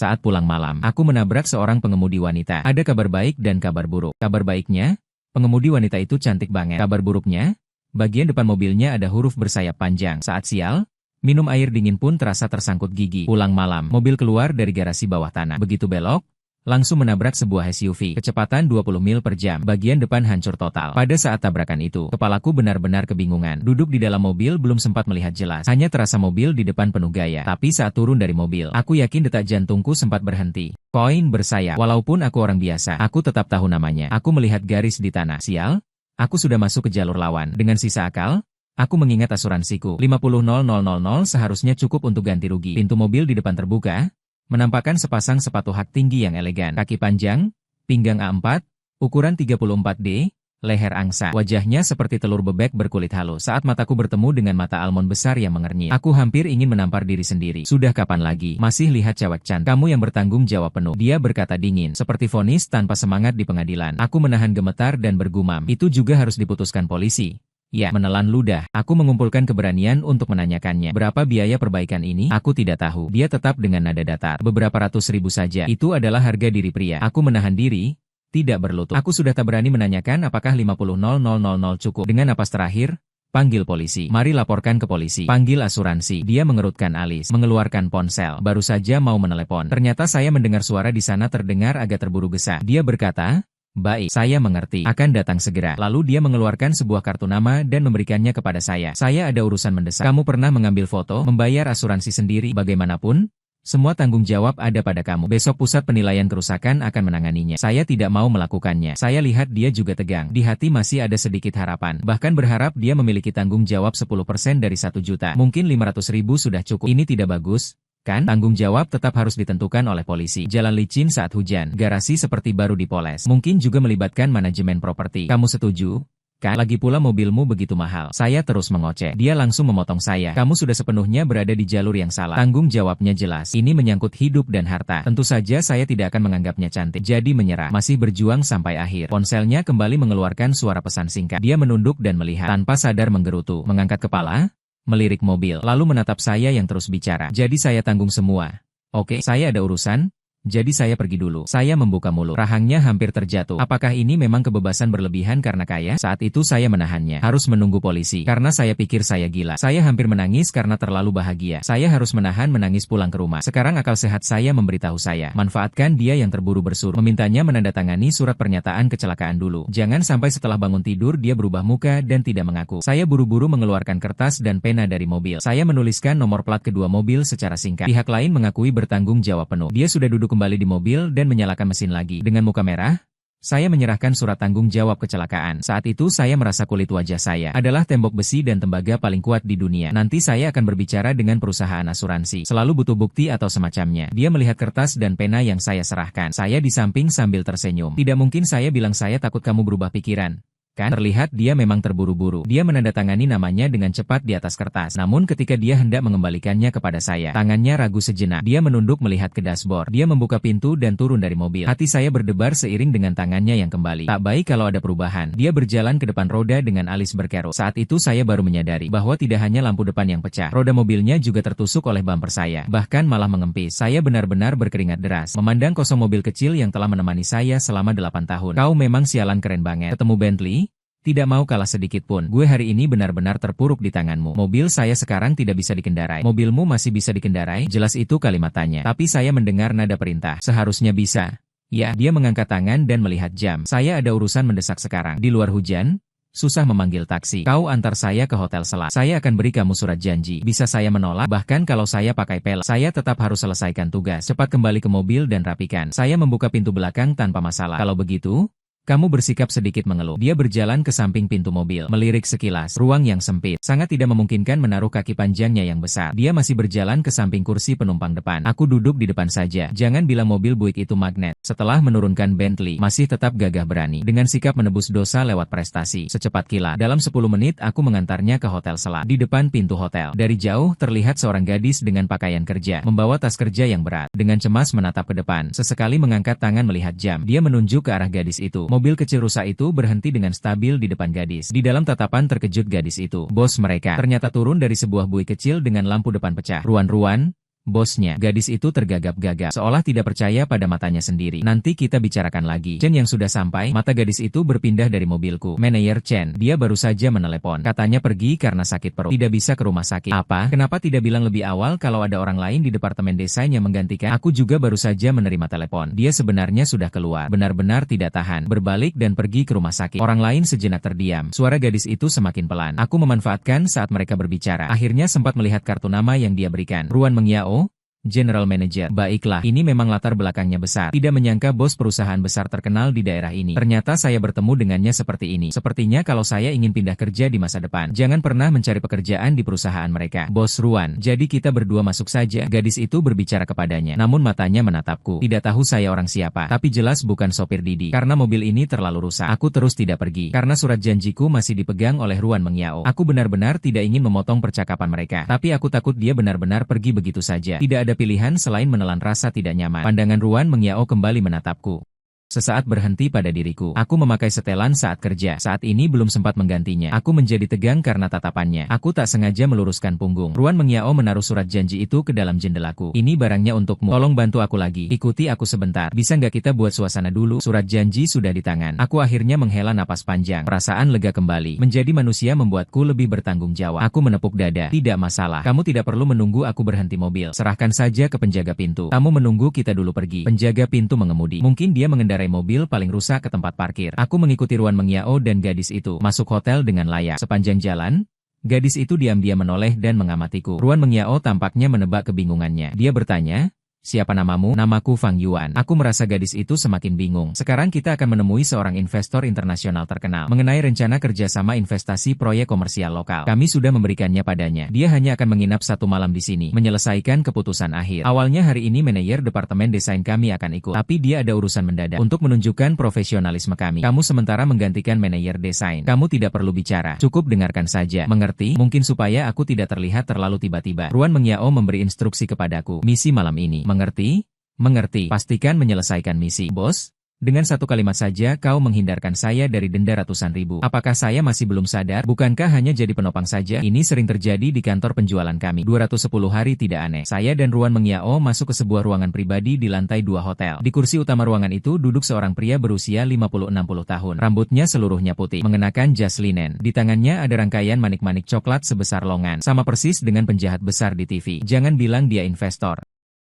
Saat pulang malam, aku menabrak seorang pengemudi wanita. Ada kabar baik dan kabar buruk. Kabar baiknya, pengemudi wanita itu cantik banget. Kabar buruknya, bagian depan mobilnya ada huruf bersayap panjang. Saat sial, minum air dingin pun terasa tersangkut gigi. Pulang malam, mobil keluar dari garasi bawah tanah. Begitu belok, langsung menabrak sebuah SUV. Kecepatan 20 mil per jam. Bagian depan hancur total. Pada saat tabrakan itu, kepalaku benar-benar kebingungan. Duduk di dalam mobil belum sempat melihat jelas. Hanya terasa mobil di depan penuh gaya. Tapi saat turun dari mobil, aku yakin detak jantungku sempat berhenti. Koin bersayap. Walaupun aku orang biasa, aku tetap tahu namanya. Aku melihat garis di tanah. Sial, aku sudah masuk ke jalur lawan. Dengan sisa akal, aku mengingat asuransiku. 50.000 seharusnya cukup untuk ganti rugi. Pintu mobil di depan terbuka, menampakkan sepasang sepatu hak tinggi yang elegan. Kaki panjang, pinggang A4, ukuran 34D, leher angsa. Wajahnya seperti telur bebek berkulit halus. Saat mataku bertemu dengan mata almond besar yang mengernyit, aku hampir ingin menampar diri sendiri. Sudah kapan lagi? Masih lihat cewek cantik? Kamu yang bertanggung jawab penuh. Dia berkata dingin, seperti vonis tanpa semangat di pengadilan. Aku menahan gemetar dan bergumam. Itu juga harus diputuskan polisi. Ya, menelan ludah. Aku mengumpulkan keberanian untuk menanyakannya. Berapa biaya perbaikan ini? Aku tidak tahu. Dia tetap dengan nada datar. Beberapa ratus ribu saja. Itu adalah harga diri pria. Aku menahan diri, tidak berlutut. Aku sudah tak berani menanyakan apakah 50.000 cukup. Dengan napas terakhir, panggil polisi. Mari laporkan ke polisi. Panggil asuransi. Dia mengerutkan alis, mengeluarkan ponsel. Baru saja mau menelepon. Ternyata saya mendengar suara di sana terdengar agak terburu gesa. Dia berkata, "Baik, saya mengerti. Akan datang segera." Lalu dia mengeluarkan sebuah kartu nama dan memberikannya kepada saya. "Saya ada urusan mendesak. Kamu pernah mengambil foto, membayar asuransi sendiri. Bagaimanapun, semua tanggung jawab ada pada kamu. Besok pusat penilaian kerusakan akan menanganinya." Saya tidak mau melakukannya. Saya lihat dia juga tegang. Di hati masih ada sedikit harapan. Bahkan berharap dia memiliki tanggung jawab 10% dari 1 juta. Mungkin 500.000 sudah cukup. Ini tidak bagus, kan? Tanggung jawab tetap harus ditentukan oleh polisi. Jalan licin saat hujan. Garasi seperti baru dipoles. Mungkin juga melibatkan manajemen properti. Kamu setuju? Kan? Lagi pula mobilmu begitu mahal. Saya terus mengoceh. Dia langsung memotong saya. Kamu sudah sepenuhnya berada di jalur yang salah. Tanggung jawabnya jelas. Ini menyangkut hidup dan harta. Tentu saja saya tidak akan menganggapnya cantik. Jadi menyerah. Masih berjuang sampai akhir. Ponselnya kembali mengeluarkan suara pesan singkat. Dia menunduk dan melihat. Tanpa sadar menggerutu. Mengangkat kepala, melirik mobil, lalu menatap saya yang terus bicara. "Jadi saya tanggung semua. Oke, saya ada urusan, jadi saya pergi dulu." Saya membuka mulut. Rahangnya hampir terjatuh. Apakah ini memang kebebasan berlebihan karena kaya? Saat itu saya menahannya. Harus menunggu polisi. Karena saya pikir saya gila. Saya hampir menangis karena terlalu bahagia. Saya harus menahan menangis pulang ke rumah. Sekarang akal sehat saya memberitahu saya. Manfaatkan dia yang terburu bersuruh. Memintanya menandatangani surat pernyataan kecelakaan dulu. Jangan sampai setelah bangun tidur dia berubah muka dan tidak mengaku. Saya buru-buru mengeluarkan kertas dan pena dari mobil. Saya menuliskan nomor plat kedua mobil secara singkat. Pihak lain mengakui bertanggung jawab penuh. Dia sudah duduk kembali di mobil dan menyalakan mesin lagi. Dengan muka merah, saya menyerahkan surat tanggung jawab kecelakaan. Saat itu saya merasa kulit wajah saya adalah tembok besi dan tembaga paling kuat di dunia. Nanti saya akan berbicara dengan perusahaan asuransi. Selalu butuh bukti atau semacamnya. Dia melihat kertas dan pena yang saya serahkan. Saya di samping sambil tersenyum. Tidak mungkin saya bilang saya takut kamu berubah pikiran. Kan? Terlihat dia memang terburu-buru. Dia menandatangani namanya dengan cepat di atas kertas. Namun ketika dia hendak mengembalikannya kepada saya, tangannya ragu sejenak. Dia menunduk melihat ke dashboard. Dia membuka pintu dan turun dari mobil. Hati saya berdebar seiring dengan tangannya yang kembali. Tak baik kalau ada perubahan. Dia berjalan ke depan roda dengan alis berkerut. Saat itu saya baru menyadari bahwa tidak hanya lampu depan yang pecah. Roda mobilnya juga tertusuk oleh bumper saya. Bahkan malah mengempis. Saya benar-benar berkeringat deras. Memandang kosong mobil kecil yang telah menemani saya selama 8 tahun. "Kau memang sialan keren banget. Ketemu Bentley? Tidak mau kalah sedikit pun. Gue hari ini benar-benar terpuruk di tanganmu. Mobil saya sekarang tidak bisa dikendarai. Mobilmu masih bisa dikendarai?" Jelas itu kalimat tanya. Tapi saya mendengar nada perintah. "Seharusnya bisa." Ya, dia mengangkat tangan dan melihat jam. "Saya ada urusan mendesak sekarang. Di luar hujan, susah memanggil taksi. Kau antar saya ke hotel Selat. Saya akan beri kamu surat janji. Bisa saya menolak? Bahkan kalau saya pakai pel, saya tetap harus selesaikan tugas. Cepat kembali ke mobil dan rapikan." Saya membuka pintu belakang tanpa masalah. "Kalau begitu, kamu bersikap sedikit mengeluh." Dia berjalan ke samping pintu mobil, melirik sekilas. Ruang yang sempit, sangat tidak memungkinkan menaruh kaki panjangnya yang besar. Dia masih berjalan ke samping kursi penumpang depan. Aku duduk di depan saja. Jangan bilang mobil Buick itu magnet. Setelah menurunkan Bentley, masih tetap gagah berani. Dengan sikap menebus dosa lewat prestasi. Secepat kilat, dalam 10 menit aku mengantarnya ke hotel Selat. Di depan pintu hotel, dari jauh terlihat seorang gadis dengan pakaian kerja, membawa tas kerja yang berat. Dengan cemas menatap ke depan, sesekali mengangkat tangan melihat jam. Dia menunjuk ke arah gadis itu. Mobil kecil rusak itu berhenti dengan stabil di depan gadis. Di dalam tatapan terkejut gadis itu. Bos mereka ternyata turun dari sebuah Buick kecil dengan lampu depan pecah. "Ruan-ruan, Bosnya, gadis itu tergagap-gagap, seolah tidak percaya pada matanya sendiri. Nanti kita bicarakan lagi. Chen yang sudah sampai, mata gadis itu berpindah dari mobilku. Manajer Chen, dia baru saja menelepon. Katanya pergi karena sakit perut. Tidak bisa ke rumah sakit. Apa? Kenapa tidak bilang lebih awal kalau ada orang lain di departemen desain yang menggantikan? Aku juga baru saja menerima telepon. Dia sebenarnya sudah keluar. Benar-benar tidak tahan. Berbalik dan pergi ke rumah sakit. Orang lain sejenak terdiam. Suara gadis itu semakin pelan. Aku memanfaatkan saat mereka berbicara. Akhirnya sempat melihat kartu nama yang dia berikan. Ruan Mengyao, General Manager. Baiklah, ini memang latar belakangnya besar. Tidak menyangka bos perusahaan besar terkenal di daerah ini. Ternyata saya bertemu dengannya seperti ini. Sepertinya kalau saya ingin pindah kerja di masa depan, jangan pernah mencari pekerjaan di perusahaan mereka. Bos Ruan, jadi kita berdua masuk saja. Gadis itu berbicara kepadanya, namun matanya menatapku. Tidak tahu saya orang siapa, tapi jelas bukan sopir Didi. Karena mobil ini terlalu rusak, aku terus tidak pergi. Karena surat janjiku masih dipegang oleh Ruan Mengyao. Aku benar-benar tidak ingin memotong percakapan mereka. Tapi aku takut dia benar-benar pergi begitu saja. Tidak ada pilihan selain menelan rasa tidak nyaman. Pandangan Ruan Mengyao kembali menatapku. Sesaat berhenti pada diriku. Aku memakai setelan saat kerja. Saat ini belum sempat menggantinya. Aku menjadi tegang karena tatapannya. Aku tak sengaja meluruskan punggung. Ruan Mengyao menaruh surat janji itu ke dalam jendelaku. Ini barangnya untukmu. Tolong bantu aku lagi. Ikuti aku sebentar. Bisa nggak kita buat suasana dulu? Surat janji sudah di tangan. Aku akhirnya menghela napas panjang. Perasaan lega kembali. Menjadi manusia membuatku lebih bertanggung jawab. Aku menepuk dada. Tidak masalah. Kamu tidak perlu menunggu aku berhenti mobil. Serahkan saja ke penjaga pintu. Kamu menunggu kita dulu pergi. Penjaga pintu mengemudi. Mungkin dia mengendarai mobil paling rusak ke tempat parkir. Aku mengikuti Ruan Mengyao dan gadis itu masuk hotel dengan layak. Sepanjang jalan, gadis itu diam-diam menoleh dan mengamatiku. Ruan Mengyao tampaknya menebak kebingungannya. Dia bertanya, "Siapa namamu?" "Namaku Fang Yuan." Aku merasa gadis itu semakin bingung. Sekarang kita akan menemui seorang investor internasional terkenal mengenai rencana kerjasama investasi proyek komersial lokal. Kami sudah memberikannya padanya. Dia hanya akan menginap 1 malam di sini, menyelesaikan keputusan akhir. Awalnya hari ini manajer departemen desain kami akan ikut, tapi dia ada urusan mendadak. Untuk menunjukkan profesionalisme kami, kamu sementara menggantikan manajer desain. Kamu tidak perlu bicara, cukup dengarkan saja. Mengerti? Mungkin supaya aku tidak terlihat terlalu tiba-tiba. Ruan Mengyao memberi instruksi kepadaku. Misi malam ini. Mengerti? Mengerti. Pastikan menyelesaikan misi. Bos, dengan satu kalimat saja kau menghindarkan saya dari denda ratusan ribu. Apakah saya masih belum sadar? Bukankah hanya jadi penopang saja? Ini sering terjadi di kantor penjualan kami. 210 hari tidak aneh. Saya dan Ruan Mengyao masuk ke sebuah ruangan pribadi di lantai 2 hotel. Di kursi utama ruangan itu duduk seorang pria berusia 50-60 tahun. Rambutnya seluruhnya putih, mengenakan jas linen. Di tangannya ada rangkaian manik-manik coklat sebesar longan. Sama persis dengan penjahat besar di TV. Jangan bilang dia investor.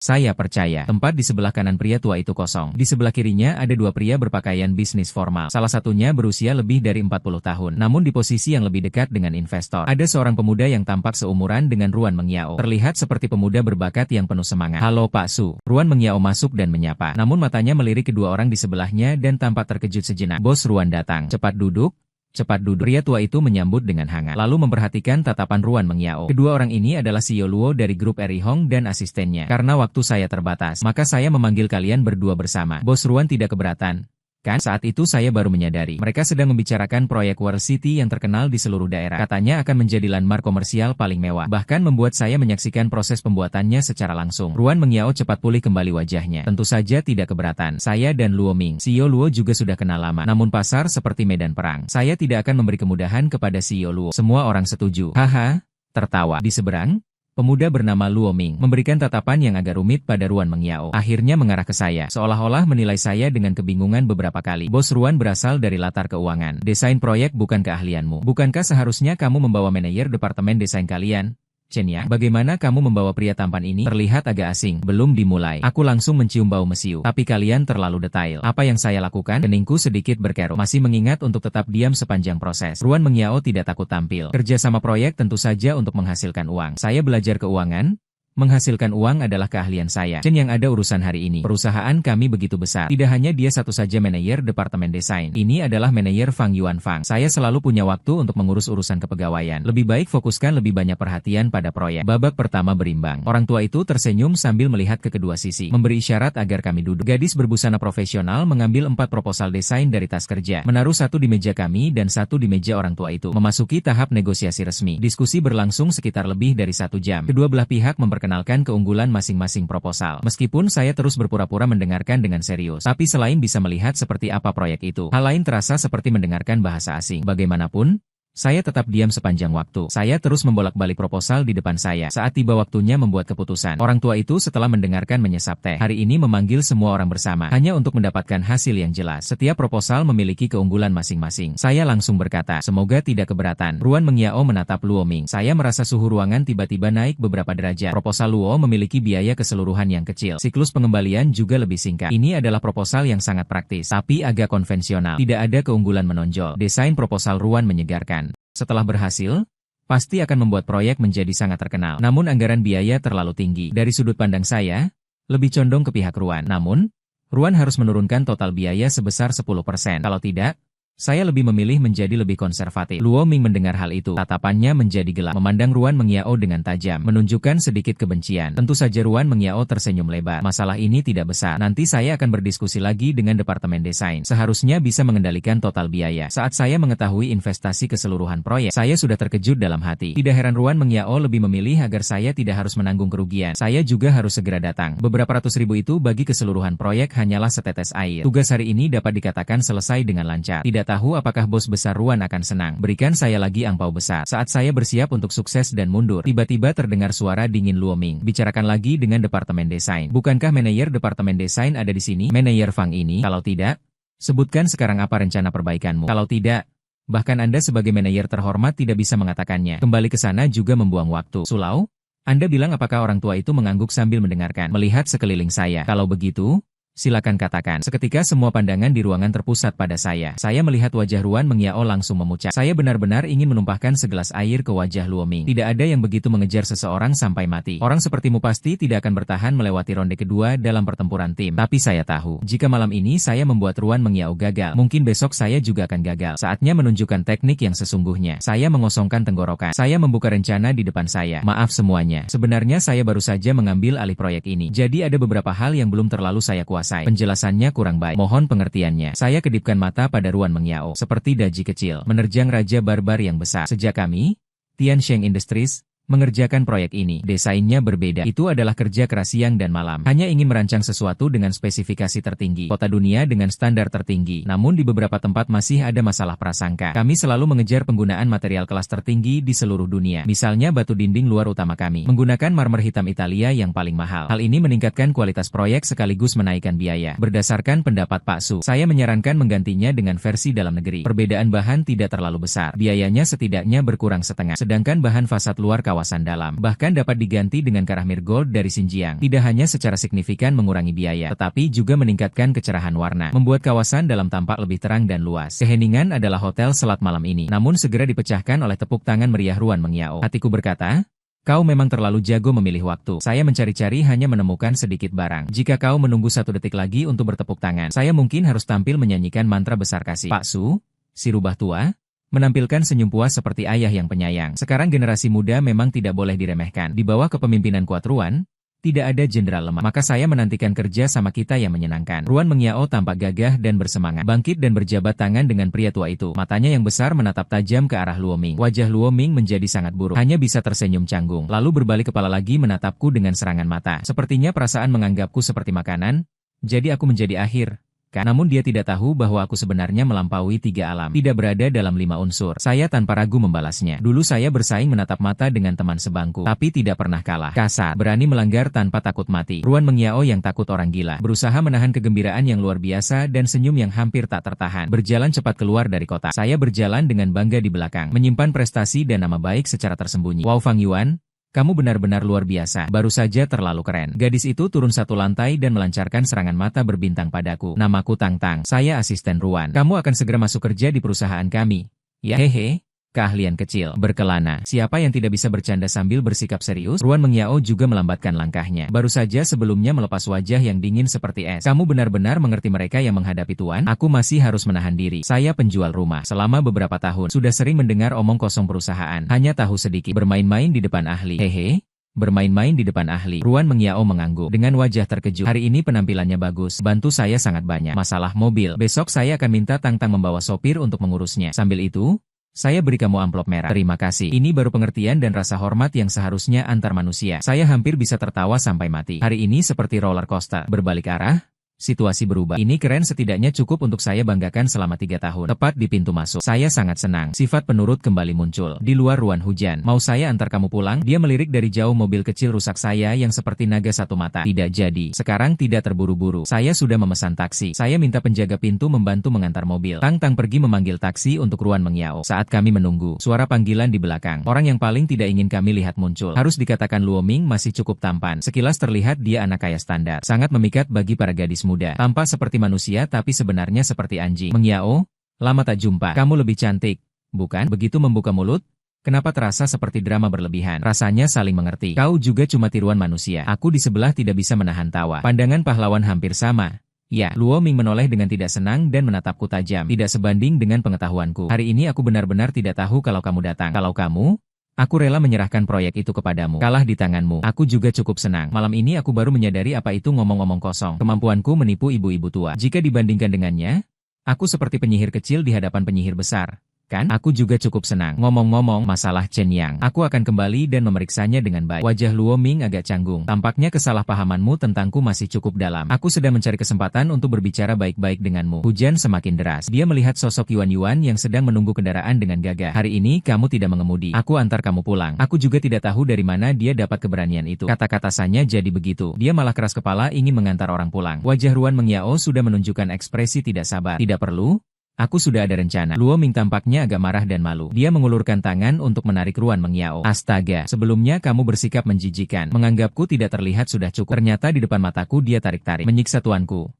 Saya percaya. Tempat di sebelah kanan pria tua itu kosong. Di sebelah kirinya ada 2 pria berpakaian bisnis formal. Salah satunya berusia lebih dari 40 tahun. Namun di posisi yang lebih dekat dengan investor. Ada seorang pemuda yang tampak seumuran dengan Ruan Mengyao. Terlihat seperti pemuda berbakat yang penuh semangat. "Halo Pak Su." Ruan Mengyao masuk dan menyapa. Namun matanya melirik kedua orang di sebelahnya dan tampak terkejut sejenak. "Bos Ruan datang. Cepat duduk. Cepat duduk." Pria tua itu menyambut dengan hangat, lalu memperhatikan tatapan Ruan Mengyao. Kedua orang ini adalah CEO Luo dari grup Eri Hong dan asistennya. Karena waktu saya terbatas, maka saya memanggil kalian berdua bersama. Bos Ruan tidak keberatan, kan? Saat itu saya baru menyadari, mereka sedang membicarakan proyek World City yang terkenal di seluruh daerah. Katanya akan menjadi landmark komersial paling mewah. Bahkan membuat saya menyaksikan proses pembuatannya secara langsung. Ruan Mengyao cepat pulih kembali wajahnya. Tentu saja tidak keberatan. Saya dan Luo Ming, CEO Luo juga sudah kenal lama. Namun pasar seperti medan perang. Saya tidak akan memberi kemudahan kepada CEO Luo. Semua orang setuju. Haha, tertawa. Di seberang, pemuda bernama Luo Ming memberikan tatapan yang agak rumit pada Ruan Mengyao. Akhirnya mengarah ke saya, seolah-olah menilai saya dengan kebingungan beberapa kali. "Bos Ruan berasal dari latar keuangan. Desain proyek bukan keahlianmu. Bukankah seharusnya kamu membawa manajer departemen desain kalian? Chen ya, bagaimana kamu membawa pria tampan ini? Terlihat agak asing." Belum dimulai, aku langsung mencium bau mesiu. "Tapi kalian terlalu detail." "Apa yang saya lakukan?" Keningku sedikit berkerut. Masih mengingat untuk tetap diam sepanjang proses. Ruan Mengyao tidak takut tampil. Kerja sama proyek tentu saja untuk menghasilkan uang. Saya belajar keuangan. Menghasilkan uang adalah keahlian saya. Chen yang ada urusan hari ini. Perusahaan kami begitu besar. Tidak hanya dia satu saja manajer departemen desain. Ini adalah manajer Fang Yuan Fang. Saya selalu punya waktu untuk mengurus urusan kepegawaian. Lebih baik fokuskan lebih banyak perhatian pada proyek. Babak pertama berimbang. Orang tua itu tersenyum sambil melihat ke kedua sisi. Memberi isyarat agar kami duduk. Gadis berbusana profesional mengambil 4 proposal desain dari tas kerja. Menaruh 1 di meja kami dan 1 di meja orang tua itu. Memasuki tahap negosiasi resmi. Diskusi berlangsung sekitar lebih dari 1 jam. Kedua belah pihak memperkenalkan keunggulan masing-masing proposal. Meskipun saya terus berpura-pura mendengarkan dengan serius, tapi selain bisa melihat seperti apa proyek itu, hal lain terasa seperti mendengarkan bahasa asing. Bagaimanapun, Saya tetap diam sepanjang waktu. Saya terus membolak-balik proposal di depan saya. Saat tiba waktunya membuat keputusan. Orang tua itu setelah mendengarkan menyesap teh. Hari ini memanggil semua orang bersama. Hanya untuk mendapatkan hasil yang jelas. Setiap proposal memiliki keunggulan masing-masing. Saya langsung berkata, semoga tidak keberatan. Ruan Mengiao menatap Luo Ming. Saya merasa suhu ruangan tiba-tiba naik beberapa derajat. Proposal Luo memiliki biaya keseluruhan yang kecil. Siklus pengembalian juga lebih singkat. Ini adalah proposal yang sangat praktis, tapi agak konvensional. Tidak ada keunggulan menonjol. Desain proposal Ruan menyegarkan. Setelah berhasil, pasti akan membuat proyek menjadi sangat terkenal. Namun anggaran biaya terlalu tinggi. Dari sudut pandang saya, lebih condong ke pihak Ruan. Namun, Ruan harus menurunkan total biaya sebesar 10%. Kalau tidak, saya lebih memilih menjadi lebih konservatif. Luo Ming mendengar hal itu. Tatapannya menjadi gelap. Memandang Ruan Mengiao dengan tajam. Menunjukkan sedikit kebencian. Tentu saja Ruan Mengiao tersenyum lebar. Masalah ini tidak besar. Nanti saya akan berdiskusi lagi dengan Departemen Desain. Seharusnya bisa mengendalikan total biaya. Saat saya mengetahui investasi keseluruhan proyek, saya sudah terkejut dalam hati. Tidak heran Ruan Mengiao lebih memilih agar saya tidak harus menanggung kerugian. Saya juga harus segera datang. Beberapa ratus ribu itu bagi keseluruhan proyek hanyalah setetes air. Tugas hari ini dapat dikatakan selesai dengan lancar. Tidak tahu apakah bos besar Ruan akan senang. Berikan saya lagi angpau besar. Saat saya bersiap untuk sukses dan mundur, tiba-tiba terdengar suara dingin Luo Ming. Bicarakan lagi dengan Departemen Desain. Bukankah manajer Departemen Desain ada di sini? Manajer Fang ini? Kalau tidak, sebutkan sekarang apa rencana perbaikanmu. Kalau tidak, bahkan Anda sebagai manajer terhormat tidak bisa mengatakannya. Kembali ke sana juga membuang waktu. Sulau? Anda bilang apakah orang tua itu mengangguk sambil mendengarkan. Melihat sekeliling saya. Kalau begitu, silakan katakan. Seketika semua pandangan di ruangan terpusat pada saya. Saya melihat wajah Ruan Mengiao langsung memucat. Saya benar-benar ingin menumpahkan segelas air ke wajah Luo Ming. Tidak ada yang begitu mengejar seseorang sampai mati. Orang sepertimu pasti tidak akan bertahan melewati ronde kedua dalam pertempuran tim. Tapi saya tahu, jika malam ini saya membuat Ruan Mengiao gagal, mungkin besok saya juga akan gagal. Saatnya menunjukkan teknik yang sesungguhnya. Saya mengosongkan tenggorokan. Saya membuka rencana di depan saya. Maaf semuanya. Sebenarnya saya baru saja mengambil alih proyek ini. Jadi ada beberapa hal yang belum terlalu saya kuasai. Penjelasannya kurang baik. Mohon pengertiannya. Saya kedipkan mata pada Ruan Mengiao. Seperti daji kecil, menerjang raja barbar yang besar. Sejak kami, Tiansheng Industries, mengerjakan proyek ini, desainnya berbeda. Itu adalah kerja keras siang dan malam. Hanya ingin merancang sesuatu dengan spesifikasi tertinggi. Kota dunia dengan standar tertinggi. Namun di beberapa tempat masih ada masalah prasangka. Kami selalu mengejar penggunaan material kelas tertinggi di seluruh dunia. Misalnya batu dinding luar utama kami menggunakan marmer hitam Italia yang paling mahal. Hal ini meningkatkan kualitas proyek sekaligus menaikkan biaya. Berdasarkan pendapat Pak Su, saya menyarankan menggantinya dengan versi dalam negeri. Perbedaan bahan tidak terlalu besar. Biayanya setidaknya berkurang setengah. Sedangkan bahan fasad luar kawasan dalam bahkan dapat diganti dengan karamir gold dari Xinjiang. Tidak hanya secara signifikan mengurangi biaya, tetapi juga meningkatkan kecerahan warna, membuat kawasan dalam tampak lebih terang dan luas. Keheningan adalah hotel selat malam ini, namun segera dipecahkan oleh tepuk tangan meriah Ruan Mengiao. Hatiku berkata, kau memang terlalu jago memilih waktu. Saya mencari-cari hanya menemukan sedikit barang. Jika kau menunggu 1 detik lagi untuk bertepuk tangan, saya mungkin harus tampil menyanyikan mantra besar kasih. Pak Su, si rubah tua, menampilkan senyum puas seperti ayah yang penyayang. Sekarang generasi muda memang tidak boleh diremehkan. Di bawah kepemimpinan kuat Ruan, tidak ada jenderal lemah. Maka saya menantikan kerja sama kita yang menyenangkan. Ruan Mengiao tampak gagah dan bersemangat. Bangkit dan berjabat tangan dengan pria tua itu. Matanya yang besar menatap tajam ke arah Luo Ming. Wajah Luo Ming menjadi sangat buruk. Hanya bisa tersenyum canggung. Lalu berbalik kepala lagi menatapku dengan serangan mata. Sepertinya perasaan menganggapku seperti makanan. Jadi aku menjadi akhir. Namun dia tidak tahu bahwa aku sebenarnya melampaui 3 alam, tidak berada dalam 5 unsur. Saya tanpa ragu membalasnya. Dulu saya bersaing menatap mata dengan teman sebangku, tapi tidak pernah kalah. Kasar, berani melanggar tanpa takut mati. Ruan Mengiao yang takut orang gila, berusaha menahan kegembiraan yang luar biasa dan senyum yang hampir tak tertahan. Berjalan cepat keluar dari kota. Saya berjalan dengan bangga di belakang, menyimpan prestasi dan nama baik secara tersembunyi. Wow Fang Yuan, kamu benar-benar luar biasa, baru saja terlalu keren. Gadis itu turun 1 lantai dan melancarkan serangan mata berbintang padaku. Namaku Tang Tang, saya asisten Ruan. Kamu akan segera masuk kerja di perusahaan kami. Ya hehe, keahlian kecil, berkelana. Siapa yang tidak bisa bercanda sambil bersikap serius? Ruan Mengiao juga melambatkan langkahnya. Baru saja sebelumnya melepas wajah yang dingin seperti es. Kamu benar-benar mengerti mereka yang menghadapi tuan? Aku masih harus menahan diri. Saya penjual rumah. Selama beberapa tahun, sudah sering mendengar omong kosong perusahaan. Hanya tahu sedikit. Bermain-main di depan ahli. Hehe. Bermain-main di depan ahli. Ruan Mengiao mengangguk dengan wajah terkejut. Hari ini penampilannya bagus. Bantu saya sangat banyak. Masalah mobil. Besok saya akan minta Tang Tang membawa sopir untuk mengurusnya. Sambil itu, saya beri kamu amplop merah. Terima kasih. Ini baru pengertian dan rasa hormat yang seharusnya antar manusia. Saya hampir bisa tertawa sampai mati. Hari ini seperti roller coaster. Berbalik arah, Situasi berubah. Ini keren, setidaknya cukup untuk saya banggakan selama 3 tahun. Tepat di pintu masuk. Saya sangat senang. Sifat penurut kembali muncul. Di luar ruan hujan. Mau saya antar kamu pulang? Dia melirik dari jauh mobil kecil rusak saya yang seperti naga satu mata. Tidak jadi. Sekarang tidak terburu-buru. Saya sudah memesan taksi. Saya minta penjaga pintu membantu mengantar mobil. Tang pergi memanggil taksi untuk Ruan Mengyao. Saat kami menunggu, suara panggilan di belakang. Orang yang paling tidak ingin kami lihat muncul. Harus dikatakan Luo Ming masih cukup tampan. Sekilas terlihat dia anak kaya standar. Sangat memikat bagi para gadis muda. Tampak seperti manusia tapi sebenarnya seperti anjing. Mengyao, lama tak jumpa. Kamu lebih cantik, bukan? Begitu membuka mulut, kenapa terasa seperti drama berlebihan? Rasanya saling mengerti. Kau juga cuma tiruan manusia. Aku di sebelah tidak bisa menahan tawa. Pandangan pahlawan hampir sama. Ya, Luo Ming menoleh dengan tidak senang dan menatapku tajam. Tidak sebanding dengan pengetahuanku. Hari ini aku benar-benar tidak tahu kalau kamu datang. Kalau kamu, aku rela menyerahkan proyek itu kepadamu. Kalah di tanganmu. Aku juga cukup senang. Malam ini aku baru menyadari apa itu ngomong-ngomong kosong. Kemampuanku menipu ibu-ibu tua. Jika dibandingkan dengannya, aku seperti penyihir kecil di hadapan penyihir besar. Kan? Aku juga cukup senang. Ngomong-ngomong masalah Chen Yang, aku akan kembali dan memeriksanya dengan baik. Wajah Luo Ming agak canggung. Tampaknya kesalahpahamanmu tentangku masih cukup dalam. Aku sedang mencari kesempatan untuk berbicara baik-baik denganmu. Hujan semakin deras. Dia melihat sosok Yuan yang sedang menunggu kendaraan dengan gagah. Hari ini kamu tidak mengemudi. Aku antar kamu pulang. Aku juga tidak tahu dari mana dia dapat keberanian itu. Kata-katanya jadi begitu. Dia malah keras kepala ingin mengantar orang pulang. Wajah Ruan Mengyao sudah menunjukkan ekspresi tidak sabar. Tidak perlu. Aku sudah ada rencana. Luo Ming tampaknya agak marah dan malu. Dia mengulurkan tangan untuk menarik Ruan Mengyao. Astaga, sebelumnya kamu bersikap menjijikan. Menganggapku tidak terlihat sudah cukup. Ternyata di depan mataku dia tarik-tarik. Menyiksa tuanku.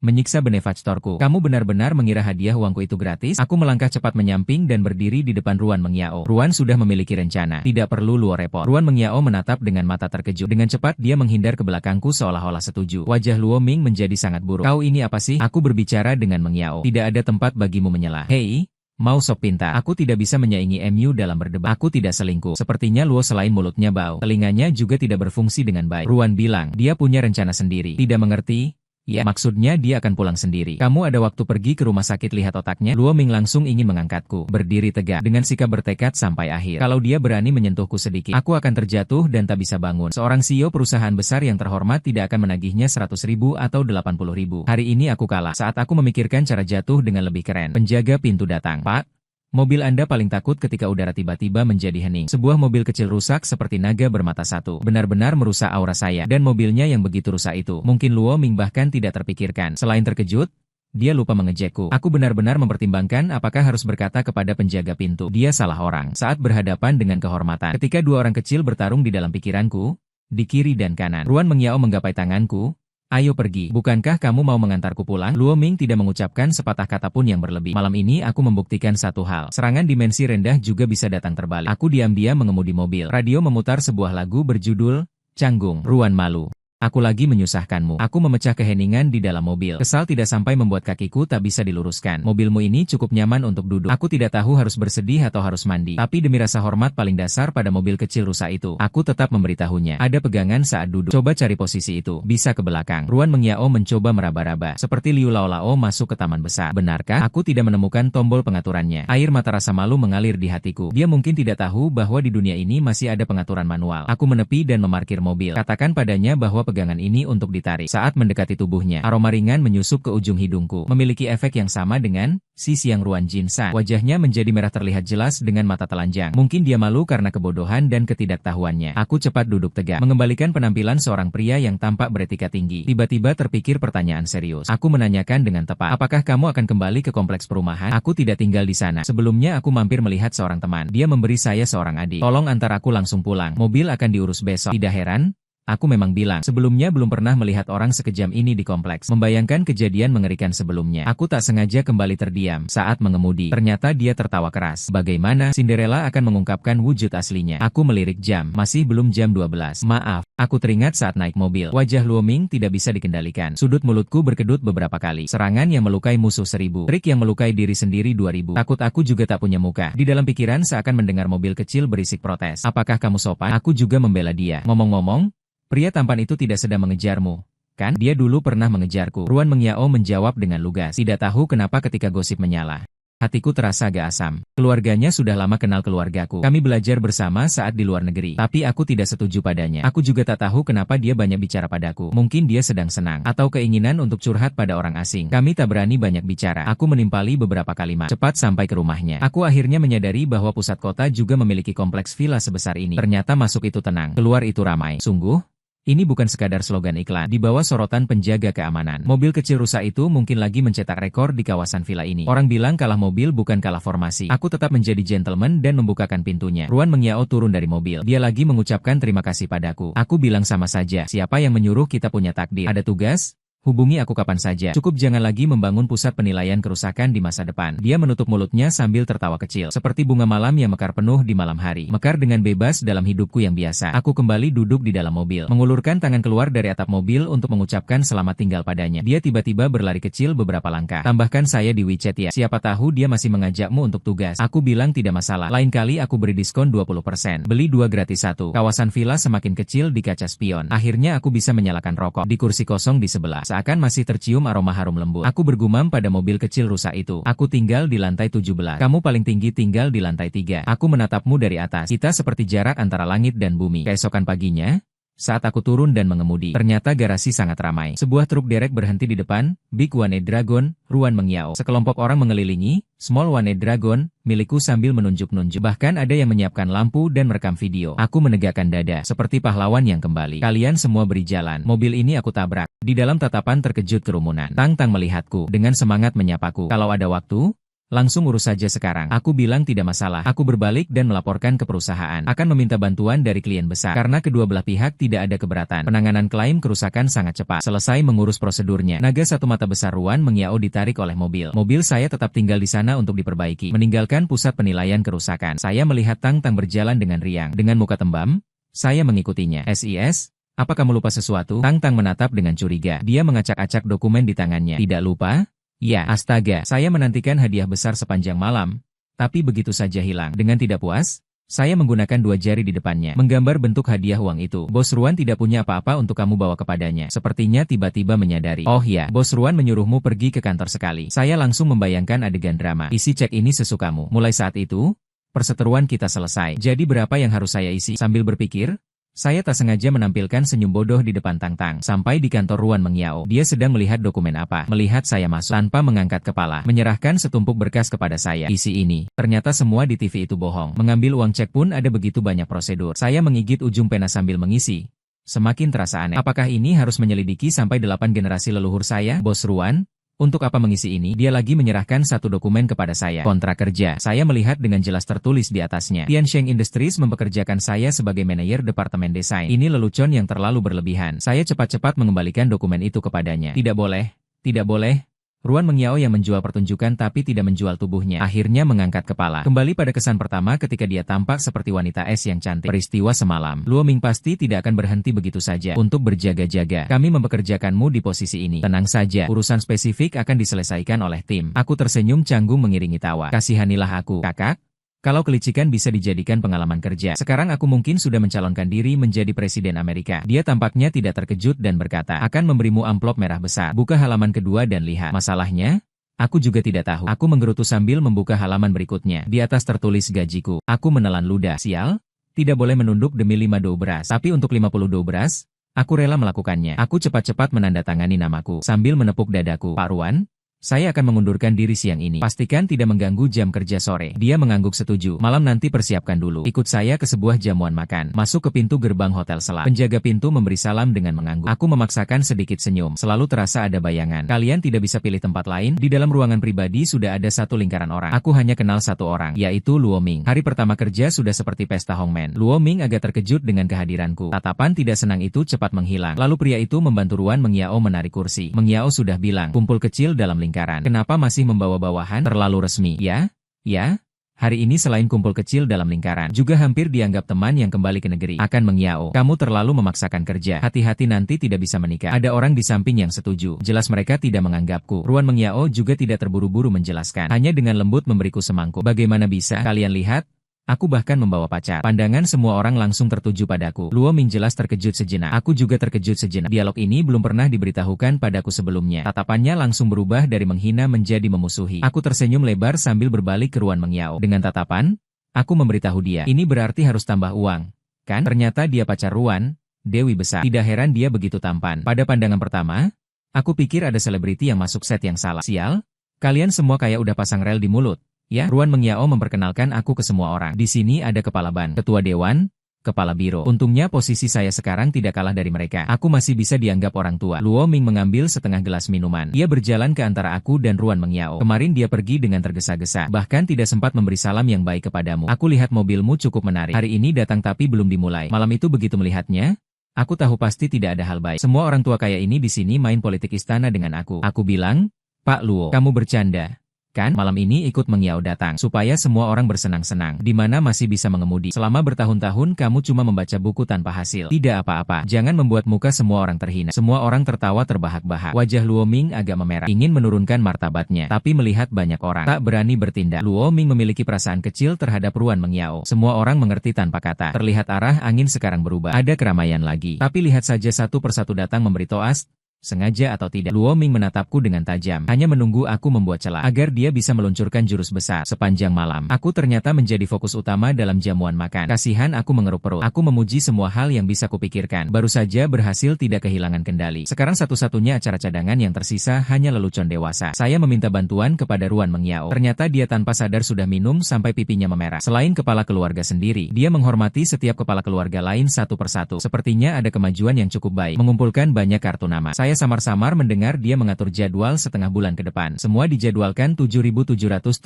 Menyiksa benefaktorku. Kamu benar-benar mengira hadiah uangku itu gratis? Aku melangkah cepat menyamping dan berdiri di depan Ruan Mengyao. Ruan sudah memiliki rencana. Tidak perlu Luo repot. Ruan Mengyao menatap dengan mata terkejut. Dengan cepat dia menghindar ke belakangku seolah-olah setuju. Wajah Luo Ming menjadi sangat buruk. Kau ini apa sih? Aku berbicara dengan Mengyao. Tidak ada tempat bagimu menyelah. Hei! Mau sok pinta, aku tidak bisa menyaingi MU dalam berdebat. Aku tidak selingkuh. Sepertinya Luo selain mulutnya bau, telinganya juga tidak berfungsi dengan baik. Ruan bilang, dia punya rencana sendiri. Tidak mengerti? Ya, maksudnya dia akan pulang sendiri. Kamu ada waktu pergi ke rumah sakit lihat otaknya? Luo Ming langsung ingin mengangkatku. Berdiri tegak, dengan sikap bertekad sampai akhir. Kalau dia berani menyentuhku sedikit, aku akan terjatuh dan tak bisa bangun. Seorang CEO perusahaan besar yang terhormat tidak akan menagihnya 100.000 atau 80.000. Hari ini aku kalah. Saat aku memikirkan cara jatuh dengan lebih keren. Penjaga pintu datang. Pak, mobil Anda paling takut ketika udara tiba-tiba menjadi hening. Sebuah mobil kecil rusak seperti naga bermata satu. Benar-benar merusak aura saya. Dan mobilnya yang begitu rusak itu. Mungkin Luo Ming bahkan tidak terpikirkan. Selain terkejut, dia lupa mengejekku. Aku benar-benar mempertimbangkan apakah harus berkata kepada penjaga pintu. Dia salah orang. Saat berhadapan dengan kehormatan. Ketika dua orang kecil bertarung di dalam pikiranku, di kiri dan kanan. Ruan Mengyao menggapai tanganku. Ayo pergi. Bukankah kamu mau mengantarku pulang? Luo Ming tidak mengucapkan sepatah kata pun yang berlebih. Malam ini aku membuktikan satu hal. Serangan dimensi rendah juga bisa datang terbalik. Aku diam-diam mengemudi mobil. Radio memutar sebuah lagu berjudul Canggung. Ruan malu. Aku lagi menyusahkanmu. Aku memecah keheningan di dalam mobil. Kesal tidak sampai membuat kakiku tak bisa diluruskan. Mobilmu ini cukup nyaman untuk duduk. Aku tidak tahu harus bersedih atau harus mandi. Tapi demi rasa hormat paling dasar pada mobil kecil rusak itu, aku tetap memberitahunya. Ada pegangan saat duduk. Coba cari posisi itu. Bisa ke belakang. Ruan Mengyao mencoba meraba-raba. Seperti Liu Lao masuk ke taman besar. Benarkah? Aku tidak menemukan tombol pengaturannya. Air mata rasa malu mengalir di hatiku. Dia mungkin tidak tahu bahwa di dunia ini masih ada pengaturan manual. Aku menepi dan memarkir mobil. Katakan padanya bahwa pegangan ini untuk ditarik. Saat mendekati tubuhnya, aroma ringan menyusup ke ujung hidungku. Memiliki efek yang sama dengan si siang Ruan Jinsan. Wajahnya menjadi merah terlihat jelas dengan mata telanjang. Mungkin dia malu karena kebodohan dan ketidaktahuannya. Aku cepat duduk tegak, mengembalikan penampilan seorang pria yang tampak beretika tinggi. Tiba-tiba terpikir pertanyaan serius. Aku menanyakan dengan tepat, apakah kamu akan kembali ke kompleks perumahan? Aku tidak tinggal di sana. Sebelumnya aku mampir melihat seorang teman. Dia memberi saya seorang adik. Tolong antar aku langsung pulang. Mobil akan diurus besok. Tidak heran? Aku memang bilang, sebelumnya belum pernah melihat orang sekejam ini di kompleks. Membayangkan kejadian mengerikan sebelumnya. Aku tak sengaja kembali terdiam saat mengemudi. Ternyata dia tertawa keras. Bagaimana Cinderella akan mengungkapkan wujud aslinya? Aku melirik jam. Masih belum jam 12. Maaf, aku teringat saat naik mobil. Wajah Luo Ming tidak bisa dikendalikan. Sudut mulutku berkedut beberapa kali. Serangan yang melukai musuh 1000. Trik yang melukai diri sendiri 2000. Takut aku juga tak punya muka. Di dalam pikiran seakan mendengar mobil kecil berisik protes. Apakah kamu sopan? Aku juga membela dia. Ngomong-ngomong, pria tampan itu tidak sedang mengejarmu, kan? Dia dulu pernah mengejarku. Ruan Mengyao menjawab dengan lugas. Tidak tahu kenapa ketika gosip menyala. Hatiku terasa agak asam. Keluarganya sudah lama kenal keluargaku. Kami belajar bersama saat di luar negeri. Tapi aku tidak setuju padanya. Aku juga tak tahu kenapa dia banyak bicara padaku. Mungkin dia sedang senang. Atau keinginan untuk curhat pada orang asing. Kami tak berani banyak bicara. Aku menimpali beberapa kalimat. Cepat sampai ke rumahnya. Aku akhirnya menyadari bahwa pusat kota juga memiliki kompleks villa sebesar ini. Ternyata masuk itu tenang. Keluar itu ramai. Sungguh? Ini bukan sekadar slogan iklan. Di bawah sorotan penjaga keamanan. Mobil kecil rusa itu mungkin lagi mencetak rekor di kawasan villa ini. Orang bilang kalah mobil bukan kalah formasi. Aku tetap menjadi gentleman dan membukakan pintunya. Ruan Mengyao turun dari mobil. Dia lagi mengucapkan terima kasih padaku. Aku bilang sama saja. Siapa yang menyuruh kita punya takdir? Ada tugas? Hubungi aku kapan saja. Cukup jangan lagi membangun pusat penilaian kerusakan di masa depan. Dia menutup mulutnya sambil tertawa kecil. Seperti bunga malam yang mekar penuh di malam hari. Mekar dengan bebas dalam hidupku yang biasa. Aku kembali duduk di dalam mobil. Mengulurkan tangan keluar dari atap mobil untuk mengucapkan selamat tinggal padanya. Dia tiba-tiba berlari kecil beberapa langkah. Tambahkan saya di WeChat ya. Siapa tahu dia masih mengajakmu untuk tugas. Aku bilang tidak masalah. Lain kali aku beri diskon 20%. Beli 2 gratis 1. Kawasan villa semakin kecil di kaca spion. Akhirnya aku bisa menyalakan rokok. Di kursi kosong di sebelah. Seakan masih tercium aroma harum lembut. Aku bergumam pada mobil kecil rusak itu. Aku tinggal di lantai 17. Kamu paling tinggi tinggal di lantai 3. Aku menatapmu dari atas. Kita seperti jarak antara langit dan bumi. Keesokan paginya, saat aku turun dan mengemudi, ternyata garasi sangat ramai. Sebuah truk derek berhenti di depan, Big One Dragon, Ruan Mengyao. Sekelompok orang mengelilingi, Small One Dragon, milikku sambil menunjuk-nunjuk. Bahkan ada yang menyiapkan lampu dan merekam video. Aku menegakkan dada, seperti pahlawan yang kembali. Kalian semua beri jalan. Mobil ini aku tabrak. Di dalam tatapan terkejut kerumunan. Tang-Tang melihatku, dengan semangat menyapaku. Kalau ada waktu, langsung urus saja sekarang. Aku bilang tidak masalah. Aku berbalik dan melaporkan ke perusahaan. Akan meminta bantuan dari klien besar. Karena kedua belah pihak tidak ada keberatan. Penanganan klaim kerusakan sangat cepat. Selesai mengurus prosedurnya. Naga satu mata besar Ruan Mengyao ditarik oleh mobil. Mobil saya tetap tinggal di sana untuk diperbaiki. Meninggalkan pusat penilaian kerusakan. Saya melihat Tang-Tang berjalan dengan riang. Dengan muka tembam, saya mengikutinya. SIS, apa kamu lupa sesuatu? Tang-Tang menatap dengan curiga. Dia mengacak-acak dokumen di tangannya. Tidak lupa? Ya, astaga, saya menantikan hadiah besar sepanjang malam, tapi begitu saja hilang. Dengan tidak puas, saya menggunakan 2 jari di depannya, menggambar bentuk hadiah uang itu. Bos Ruan tidak punya apa-apa untuk kamu bawa kepadanya. Sepertinya tiba-tiba menyadari. Oh ya, Bos Ruan menyuruhmu pergi ke kantor sekali. Saya langsung membayangkan adegan drama. Isi cek ini sesukamu. Mulai saat itu, perseteruan kita selesai. Jadi berapa yang harus saya isi? Sambil berpikir, saya tak sengaja menampilkan senyum bodoh di depan Tang-Tang. Sampai di kantor Ruan Mengyao. Dia sedang melihat dokumen apa. Melihat saya masuk tanpa mengangkat kepala. Menyerahkan setumpuk berkas kepada saya. Isi ini. Ternyata semua di TV itu bohong. Mengambil uang cek pun ada begitu banyak prosedur. Saya menggigit ujung pena sambil mengisi. Semakin terasa aneh. Apakah ini harus menyelidiki sampai 8 generasi leluhur saya? Bos Ruan? Untuk apa mengisi ini? Dia lagi menyerahkan satu dokumen kepada saya. Kontrak kerja. Saya melihat dengan jelas tertulis di atasnya. Tiansheng Industries mempekerjakan saya sebagai manajer departemen desain. Ini lelucon yang terlalu berlebihan. Saya cepat-cepat mengembalikan dokumen itu kepadanya. Tidak boleh. Tidak boleh. Ruan Mengyao yang menjual pertunjukan tapi tidak menjual tubuhnya. Akhirnya mengangkat kepala. Kembali pada kesan pertama ketika dia tampak seperti wanita es yang cantik. Peristiwa semalam. Luo Ming pasti tidak akan berhenti begitu saja. Untuk berjaga-jaga. Kami mempekerjakanmu di posisi ini. Tenang saja. Urusan spesifik akan diselesaikan oleh tim. Aku tersenyum canggung mengiringi tawa. Kasihanilah aku, kakak. Kalau kelicikan bisa dijadikan pengalaman kerja. Sekarang aku mungkin sudah mencalonkan diri menjadi Presiden Amerika. Dia tampaknya tidak terkejut dan berkata, akan memberimu amplop merah besar. Buka halaman kedua dan lihat. Masalahnya? Aku juga tidak tahu. Aku menggerutu sambil membuka halaman berikutnya. Di atas tertulis gajiku. Aku menelan ludah. Sial? Tidak boleh menunduk demi 5 dou beras. Tapi untuk 50 dou beras, aku rela melakukannya. Aku cepat-cepat menandatangani namaku. Sambil menepuk dadaku. Pak Ruan? Saya akan mengundurkan diri siang ini. Pastikan tidak mengganggu jam kerja sore. Dia mengangguk setuju. Malam nanti persiapkan dulu. Ikut saya ke sebuah jamuan makan. Masuk ke pintu gerbang Hotel Selat. Penjaga pintu memberi salam dengan mengangguk. Aku memaksakan sedikit senyum. Selalu terasa ada bayangan. Kalian tidak bisa pilih tempat lain? Di dalam ruangan pribadi sudah ada satu lingkaran orang. Aku hanya kenal satu orang, yaitu Luo Ming. Hari pertama kerja sudah seperti pesta hongmen. Luo Ming agak terkejut dengan kehadiranku. Tatapan tidak senang itu cepat menghilang. Lalu pria itu membantu Ruan Mengyao menarik kursi. Mengyao sudah bilang, kumpul kecil dalam lingkaran. Kenapa masih membawa bawahan? Terlalu resmi. Ya? Ya? Hari ini selain kumpul kecil dalam lingkaran, juga hampir dianggap teman yang kembali ke negeri. Akan Mengyao, kamu terlalu memaksakan kerja. Hati-hati nanti tidak bisa menikah. Ada orang di samping yang setuju. Jelas mereka tidak menganggapku. Ruan Mengyao juga tidak terburu-buru menjelaskan. Hanya dengan lembut memberiku semangkuk. Bagaimana bisa? Kalian lihat? Aku bahkan membawa pacar. Pandangan semua orang langsung tertuju padaku. Luo Ming jelas terkejut sejenak. Aku juga terkejut sejenak. Dialog ini belum pernah diberitahukan padaku sebelumnya. Tatapannya langsung berubah dari menghina menjadi memusuhi. Aku tersenyum lebar sambil berbalik ke Ruan Mengyao. Dengan tatapan, aku memberitahu dia, ini berarti harus tambah uang. Kan? Ternyata dia pacar Ruan, Dewi besar. Tidak heran dia begitu tampan. Pada pandangan pertama, aku pikir ada selebriti yang masuk set yang salah. Sial, kalian semua kayak udah pasang rel di mulut. Ya, Ruan Mengyao memperkenalkan aku ke semua orang. Di sini ada kepala ban, ketua dewan, kepala biro. Untungnya posisi saya sekarang tidak kalah dari mereka. Aku masih bisa dianggap orang tua. Luo Ming mengambil setengah gelas minuman. Ia berjalan ke antara aku dan Ruan Mengyao. Kemarin dia pergi dengan tergesa-gesa. Bahkan tidak sempat memberi salam yang baik kepadamu. Aku lihat mobilmu cukup menarik. Hari ini datang tapi belum dimulai. Malam itu begitu melihatnya, aku tahu pasti tidak ada hal baik. Semua orang tua kaya ini di sini main politik istana dengan aku. Aku bilang, Pak Luo, kamu bercanda. Kan, malam ini ikut Mengyao datang, supaya semua orang bersenang-senang, di mana masih bisa mengemudi. Selama bertahun-tahun kamu cuma membaca buku tanpa hasil. Tidak apa-apa, jangan membuat muka semua orang terhina. Semua orang tertawa terbahak-bahak. Wajah Luo Ming agak memerah, ingin menurunkan martabatnya, tapi melihat banyak orang, tak berani bertindak. Luo Ming memiliki perasaan kecil terhadap Ruan Mengyao. Semua orang mengerti tanpa kata. Terlihat arah angin sekarang berubah. Ada keramaian lagi. Tapi lihat saja satu persatu datang memberi toast. Sengaja atau tidak, Luo Ming menatapku dengan tajam, hanya menunggu aku membuat celah, agar dia bisa meluncurkan jurus besar. Sepanjang malam, aku ternyata menjadi fokus utama dalam jamuan makan. Kasihan aku mengeruk perut. Aku memuji semua hal yang bisa kupikirkan. Baru saja berhasil tidak kehilangan kendali. Sekarang satu-satunya acara cadangan yang tersisa hanya lelucon dewasa. Saya meminta bantuan kepada Ruan Mengyao. Ternyata dia tanpa sadar sudah minum sampai pipinya memerah. Selain kepala keluarga sendiri, dia menghormati setiap kepala keluarga lain satu persatu. Sepertinya ada kemajuan yang cukup baik, mengumpulkan banyak kartu nama. Saya samar-samar mendengar dia mengatur jadwal setengah bulan ke depan. Semua dijadwalkan 7.778.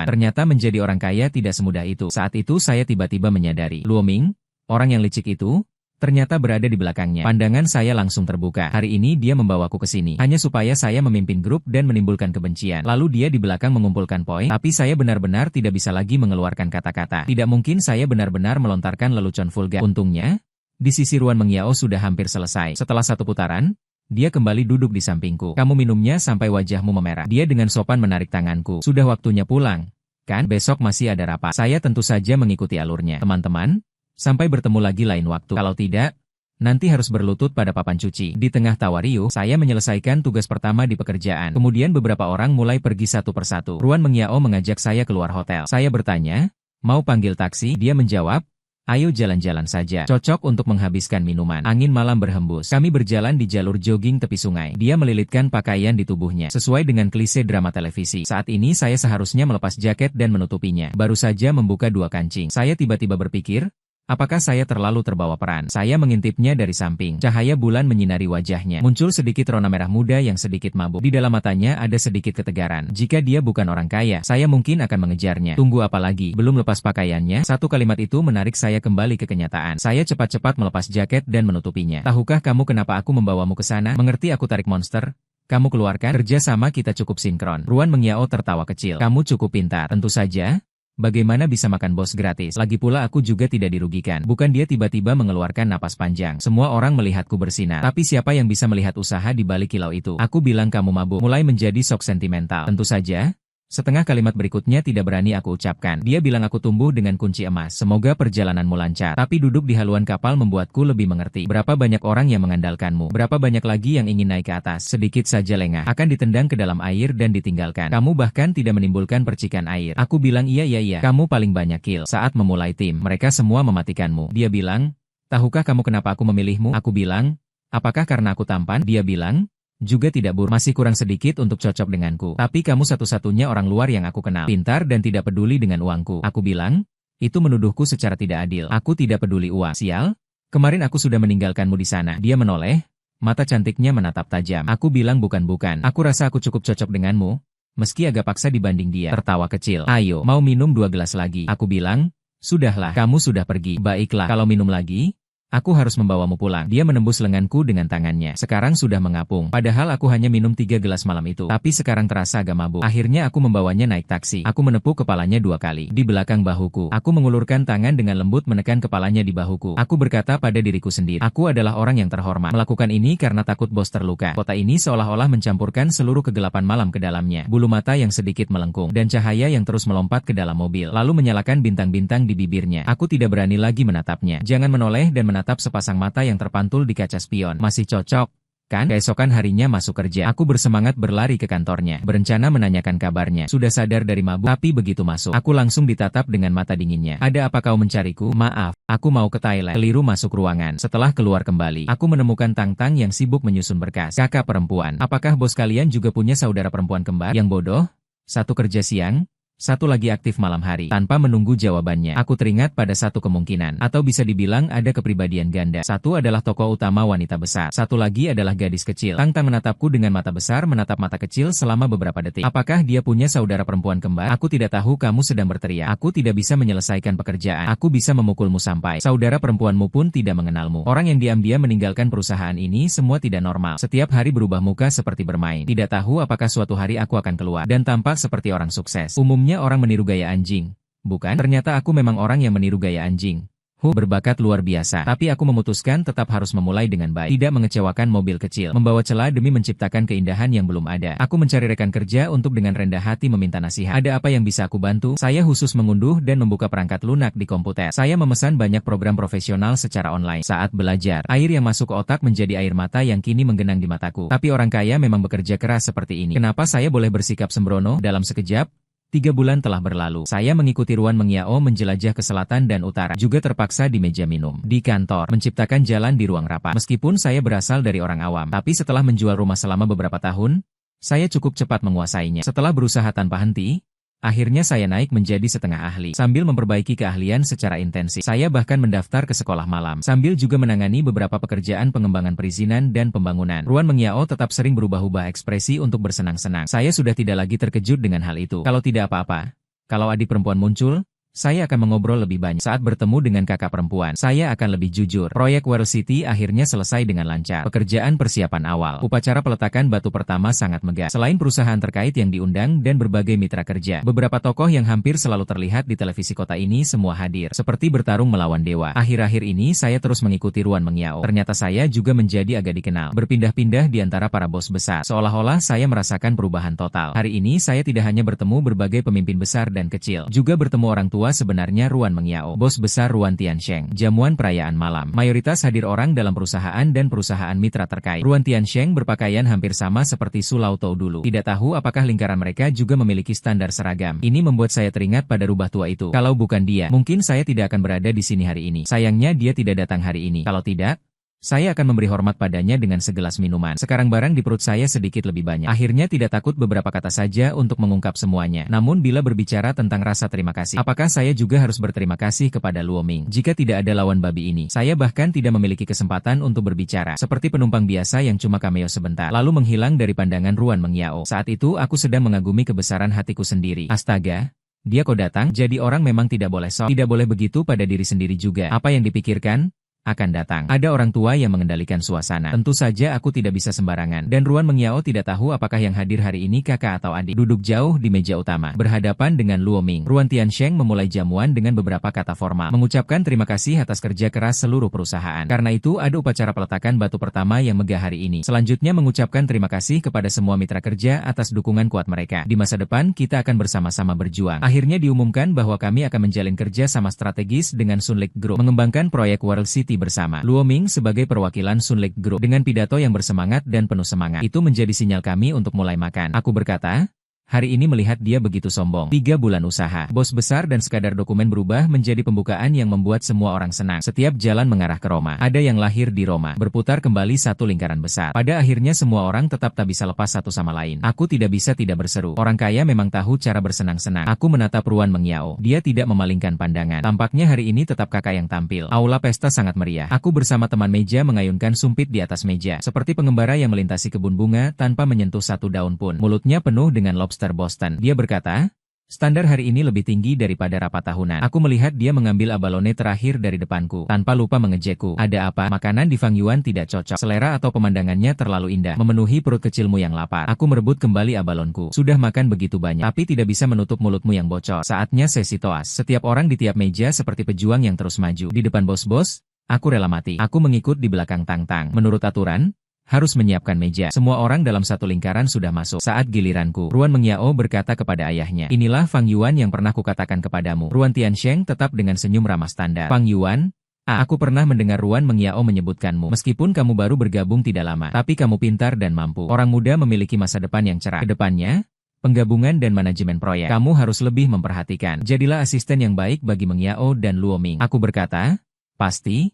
Ternyata menjadi orang kaya tidak semudah itu. Saat itu saya tiba-tiba menyadari, Luo Ming, orang yang licik itu, ternyata berada di belakangnya. Pandangan saya langsung terbuka. Hari ini dia membawaku ke sini, hanya supaya saya memimpin grup dan menimbulkan kebencian. Lalu dia di belakang mengumpulkan poin, tapi saya benar-benar tidak bisa lagi mengeluarkan kata-kata. Tidak mungkin saya benar-benar melontarkan lelucon vulgar. Untungnya, di sisi Ruan Mengyao sudah hampir selesai. Setelah satu putaran, dia kembali duduk di sampingku. Kamu minumnya sampai wajahmu memerah. Dia dengan sopan menarik tanganku. Sudah waktunya pulang. Kan, besok masih ada rapat. Saya tentu saja mengikuti alurnya. Teman-teman, sampai bertemu lagi lain waktu. Kalau tidak, nanti harus berlutut pada papan cuci. Di tengah tawa riuh, saya menyelesaikan tugas pertama di pekerjaan. Kemudian beberapa orang mulai pergi satu persatu. Ruan Mengyao mengajak saya keluar hotel. Saya bertanya, mau panggil taksi? Dia menjawab, ayo jalan-jalan saja. Cocok untuk menghabiskan minuman. Angin malam berhembus. Kami berjalan di jalur jogging tepi sungai. Dia melilitkan pakaian di tubuhnya. Sesuai dengan klise drama televisi. Saat ini saya seharusnya melepas jaket dan menutupinya. Baru saja membuka dua kancing. Saya tiba-tiba berpikir, apakah saya terlalu terbawa peran? Saya mengintipnya dari samping. Cahaya bulan menyinari wajahnya. Muncul sedikit rona merah muda yang sedikit mabuk. Di dalam matanya ada sedikit ketegaran. Jika dia bukan orang kaya, saya mungkin akan mengejarnya. Tunggu apa lagi? Belum lepas pakaiannya, satu kalimat itu menarik saya kembali ke kenyataan. Saya cepat-cepat melepas jaket dan menutupinya. Tahukah kamu kenapa aku membawamu ke sana? Mengerti aku tarik monster? Kamu keluarkan? Kerja sama kita cukup sinkron. Ruan Mengyao tertawa kecil. Kamu cukup pintar. Tentu saja. Bagaimana bisa makan bos gratis? Lagi pula aku juga tidak dirugikan. Bukan dia tiba-tiba mengeluarkan napas panjang. Semua orang melihatku bersinar. Tapi siapa yang bisa melihat usaha di balik kilau itu? Aku bilang kamu mabuk. Mulai menjadi sok sentimental. Tentu saja. Setengah kalimat berikutnya tidak berani aku ucapkan. Dia bilang aku tumbuh dengan kunci emas. Semoga perjalananmu lancar. Tapi duduk di haluan kapal membuatku lebih mengerti. Berapa banyak orang yang mengandalkanmu. Berapa banyak lagi yang ingin naik ke atas. Sedikit saja lengah. Akan ditendang ke dalam air dan ditinggalkan. Kamu bahkan tidak menimbulkan percikan air. Aku bilang iya. Kamu paling banyak kill. Saat memulai tim, mereka semua mematikanmu. Dia bilang, tahukah kamu kenapa aku memilihmu? Aku bilang, apakah karena aku tampan? Dia bilang, juga tidak buruk, masih kurang sedikit untuk cocok denganku. Tapi kamu satu-satunya orang luar yang aku kenal. Pintar dan tidak peduli dengan uangku. Aku bilang, itu menuduhku secara tidak adil. Aku tidak peduli uang. Sial, kemarin aku sudah meninggalkanmu di sana. Dia menoleh, mata cantiknya menatap tajam. Aku bilang bukan. Aku rasa aku cukup cocok denganmu. Meski agak paksa dibanding dia. Tertawa kecil. Ayo, mau minum 2 gelas lagi? Aku bilang, sudahlah, kamu sudah pergi. Baiklah, kalau minum lagi, Aku harus membawamu pulang. Dia menembus lenganku dengan tangannya. Sekarang sudah mengapung. Padahal aku hanya minum 3 gelas malam itu. Tapi sekarang terasa agak mabuk. Akhirnya aku membawanya naik taksi. Aku menepuk kepalanya 2 kali. Di belakang bahuku. Aku mengulurkan tangan dengan lembut menekan kepalanya di bahuku. Aku berkata pada diriku sendiri. Aku adalah orang yang terhormat. Melakukan ini karena takut bos terluka. Kota ini seolah-olah mencampurkan seluruh kegelapan malam ke dalamnya. Bulu mata yang sedikit melengkung. Dan cahaya yang terus melompat ke dalam mobil. Lalu menyalakan bintang-bintang di bibirnya. Aku tidak berani lagi menatapnya. Jangan menoleh dan menatap sepasang mata yang terpantul di kaca spion. Masih cocok, kan? Keesokan harinya masuk kerja. Aku bersemangat berlari ke kantornya. Berencana menanyakan kabarnya. Sudah sadar dari mabuk, tapi begitu masuk, aku langsung ditatap dengan mata dinginnya. Ada apa kau mencariku? Maaf, aku mau ke Thailand. Keliru masuk ruangan. Setelah keluar kembali, aku menemukan Tang-Tang yang sibuk menyusun berkas. Kakak perempuan, apakah bos kalian juga punya saudara perempuan kembar? Yang bodoh? Satu kerja siang, satu lagi aktif malam hari. Tanpa menunggu jawabannya, aku teringat pada satu kemungkinan, atau bisa dibilang ada kepribadian ganda. Satu adalah tokoh utama wanita besar, satu lagi adalah gadis kecil. Tang-Tang menatapku dengan mata besar menatap mata kecil selama beberapa detik. Apakah dia punya saudara perempuan kembar? Aku tidak tahu. Kamu sedang berteriak. Aku tidak bisa menyelesaikan pekerjaan. Aku bisa memukulmu sampai saudara perempuanmu pun tidak mengenalmu. Orang yang diam-diam meninggalkan perusahaan ini semua tidak normal. Setiap hari berubah muka seperti bermain. Tidak tahu apakah suatu hari aku akan keluar dan tampak seperti orang sukses. Umumnya orang meniru gaya anjing. Bukan? Ternyata aku memang orang yang meniru gaya anjing. Berbakat luar biasa. Tapi aku memutuskan tetap harus memulai dengan baik. Tidak mengecewakan mobil kecil. Membawa celah demi menciptakan keindahan yang belum ada. Aku mencari rekan kerja untuk dengan rendah hati meminta nasihat. Ada apa yang bisa aku bantu? Saya khusus mengunduh dan membuka perangkat lunak di komputer. Saya memesan banyak program profesional secara online. Saat belajar, air yang masuk ke otak menjadi air mata yang kini menggenang di mataku. Tapi orang kaya memang bekerja keras seperti ini. Kenapa saya boleh bersikap sembrono? Dalam sekejap, 3 bulan telah berlalu. Saya mengikuti Ruan Mengiao menjelajah ke selatan dan utara. Juga terpaksa di meja minum. Di kantor, menciptakan jalan di ruang rapat. Meskipun saya berasal dari orang awam. Tapi setelah menjual rumah selama beberapa tahun, saya cukup cepat menguasainya. Setelah berusaha tanpa henti, akhirnya saya naik menjadi setengah ahli. Sambil memperbaiki keahlian secara intensif, saya bahkan mendaftar ke sekolah malam. Sambil juga menangani beberapa pekerjaan pengembangan perizinan dan pembangunan. Ruan Mengiao tetap sering berubah-ubah ekspresi untuk bersenang-senang. Saya sudah tidak lagi terkejut dengan hal itu. Kalau tidak apa-apa, kalau adik perempuan muncul, saya akan mengobrol lebih banyak. Saat bertemu dengan kakak perempuan, saya akan lebih jujur. Proyek World City akhirnya selesai dengan lancar. Pekerjaan persiapan awal. Upacara peletakan batu pertama sangat megah. Selain perusahaan terkait yang diundang dan berbagai mitra kerja, beberapa tokoh yang hampir selalu terlihat di televisi kota ini semua hadir. Seperti bertarung melawan dewa. Akhir-akhir ini saya terus mengikuti Ruan Mengiao. Ternyata saya juga menjadi agak dikenal. Berpindah-pindah di antara para bos besar. Seolah-olah saya merasakan perubahan total. Hari ini saya tidak hanya bertemu berbagai pemimpin besar dan kecil, juga bertemu orang tua sebenarnya Ruan Mengiao, bos besar Ruan Tiansheng. Jamuan perayaan malam. Mayoritas hadir orang dalam perusahaan dan perusahaan mitra terkait. Ruan Tiansheng berpakaian hampir sama seperti Su Lao Tou dulu. Tidak tahu apakah lingkaran mereka juga memiliki standar seragam. Ini membuat saya teringat pada rubah tua itu. Kalau bukan dia, mungkin saya tidak akan berada di sini hari ini. Sayangnya dia tidak datang hari ini. Kalau tidak, saya akan memberi hormat padanya dengan segelas minuman. Sekarang barang di perut saya sedikit lebih banyak. Akhirnya tidak takut beberapa kata saja untuk mengungkap semuanya. Namun bila berbicara tentang rasa terima kasih, apakah saya juga harus berterima kasih kepada Luo Ming? Jika tidak ada lawan babi ini, saya bahkan tidak memiliki kesempatan untuk berbicara. Seperti penumpang biasa yang cuma cameo sebentar, lalu menghilang dari pandangan Ruan Mengiao. Saat itu aku sedang mengagumi kebesaran hatiku sendiri. Astaga! Dia kok datang? Jadi orang memang tidak boleh sok. Tidak boleh begitu pada diri sendiri juga. Apa yang dipikirkan akan datang. Ada orang tua yang mengendalikan suasana. Tentu saja aku tidak bisa sembarangan. Dan Ruan Mengiao tidak tahu apakah yang hadir hari ini kakak atau adik. Duduk jauh di meja utama, berhadapan dengan Luo Ming. Ruan Tiansheng memulai jamuan dengan beberapa kata formal, mengucapkan terima kasih atas kerja keras seluruh perusahaan. Karena itu ada upacara peletakan batu pertama yang megah hari ini. Selanjutnya mengucapkan terima kasih kepada semua mitra kerja atas dukungan kuat mereka. Di masa depan kita akan bersama-sama berjuang. Akhirnya diumumkan bahwa kami akan menjalin kerja sama strategis dengan Sunlight Group, mengembangkan proyek World City bersama. Luo Ming sebagai perwakilan Sunlight Group dengan pidato yang bersemangat dan penuh semangat. Itu menjadi sinyal kami untuk mulai makan. Aku berkata, hari ini melihat dia begitu sombong. 3 bulan usaha, bos besar dan sekadar dokumen berubah menjadi pembukaan yang membuat semua orang senang. Setiap jalan mengarah ke Roma. Ada yang lahir di Roma, berputar kembali satu lingkaran besar. Pada akhirnya semua orang tetap tak bisa lepas satu sama lain. Aku tidak bisa tidak berseru. Orang kaya memang tahu cara bersenang-senang. Aku menatap Ruan Mengiao. Dia tidak memalingkan pandangan. Tampaknya hari ini tetap kakak yang tampil. Aula pesta sangat meriah. Aku bersama teman meja mengayunkan sumpit di atas meja. Seperti pengembara yang melintasi kebun bunga tanpa menyentuh satu daun pun. Mulutnya penuh dengan lobster Boston. Dia berkata, Standar hari ini lebih tinggi daripada rapat tahunan. Aku melihat dia mengambil abalone terakhir dari depanku, tanpa lupa mengejekku. Ada apa? Makanan di Fang Yuan tidak cocok. Selera atau pemandangannya terlalu indah, memenuhi perut kecilmu yang lapar. Aku merebut kembali abalonku. Sudah makan begitu banyak, tapi tidak bisa menutup mulutmu yang bocor. Saatnya sesi toas. Setiap orang di tiap meja seperti pejuang yang terus maju. Di depan bos-bos, aku rela mati. Aku mengikut di belakang Tang-Tang. Menurut aturan, harus menyiapkan meja. Semua orang dalam satu lingkaran sudah masuk. Saat giliranku, Ruan Mengyao berkata kepada ayahnya, "Inilah Fang Yuan yang pernah kukatakan kepadamu." Ruan Tiansheng tetap dengan senyum ramah standar. "Fang Yuan? Aku pernah mendengar Ruan Mengyao menyebutkanmu. Meskipun kamu baru bergabung tidak lama, tapi kamu pintar dan mampu. Orang muda memiliki masa depan yang cerah. Kedepannya, penggabungan dan manajemen proyek. Kamu harus lebih memperhatikan. Jadilah asisten yang baik bagi Mengyao dan Luo Ming." Aku berkata, Pasti.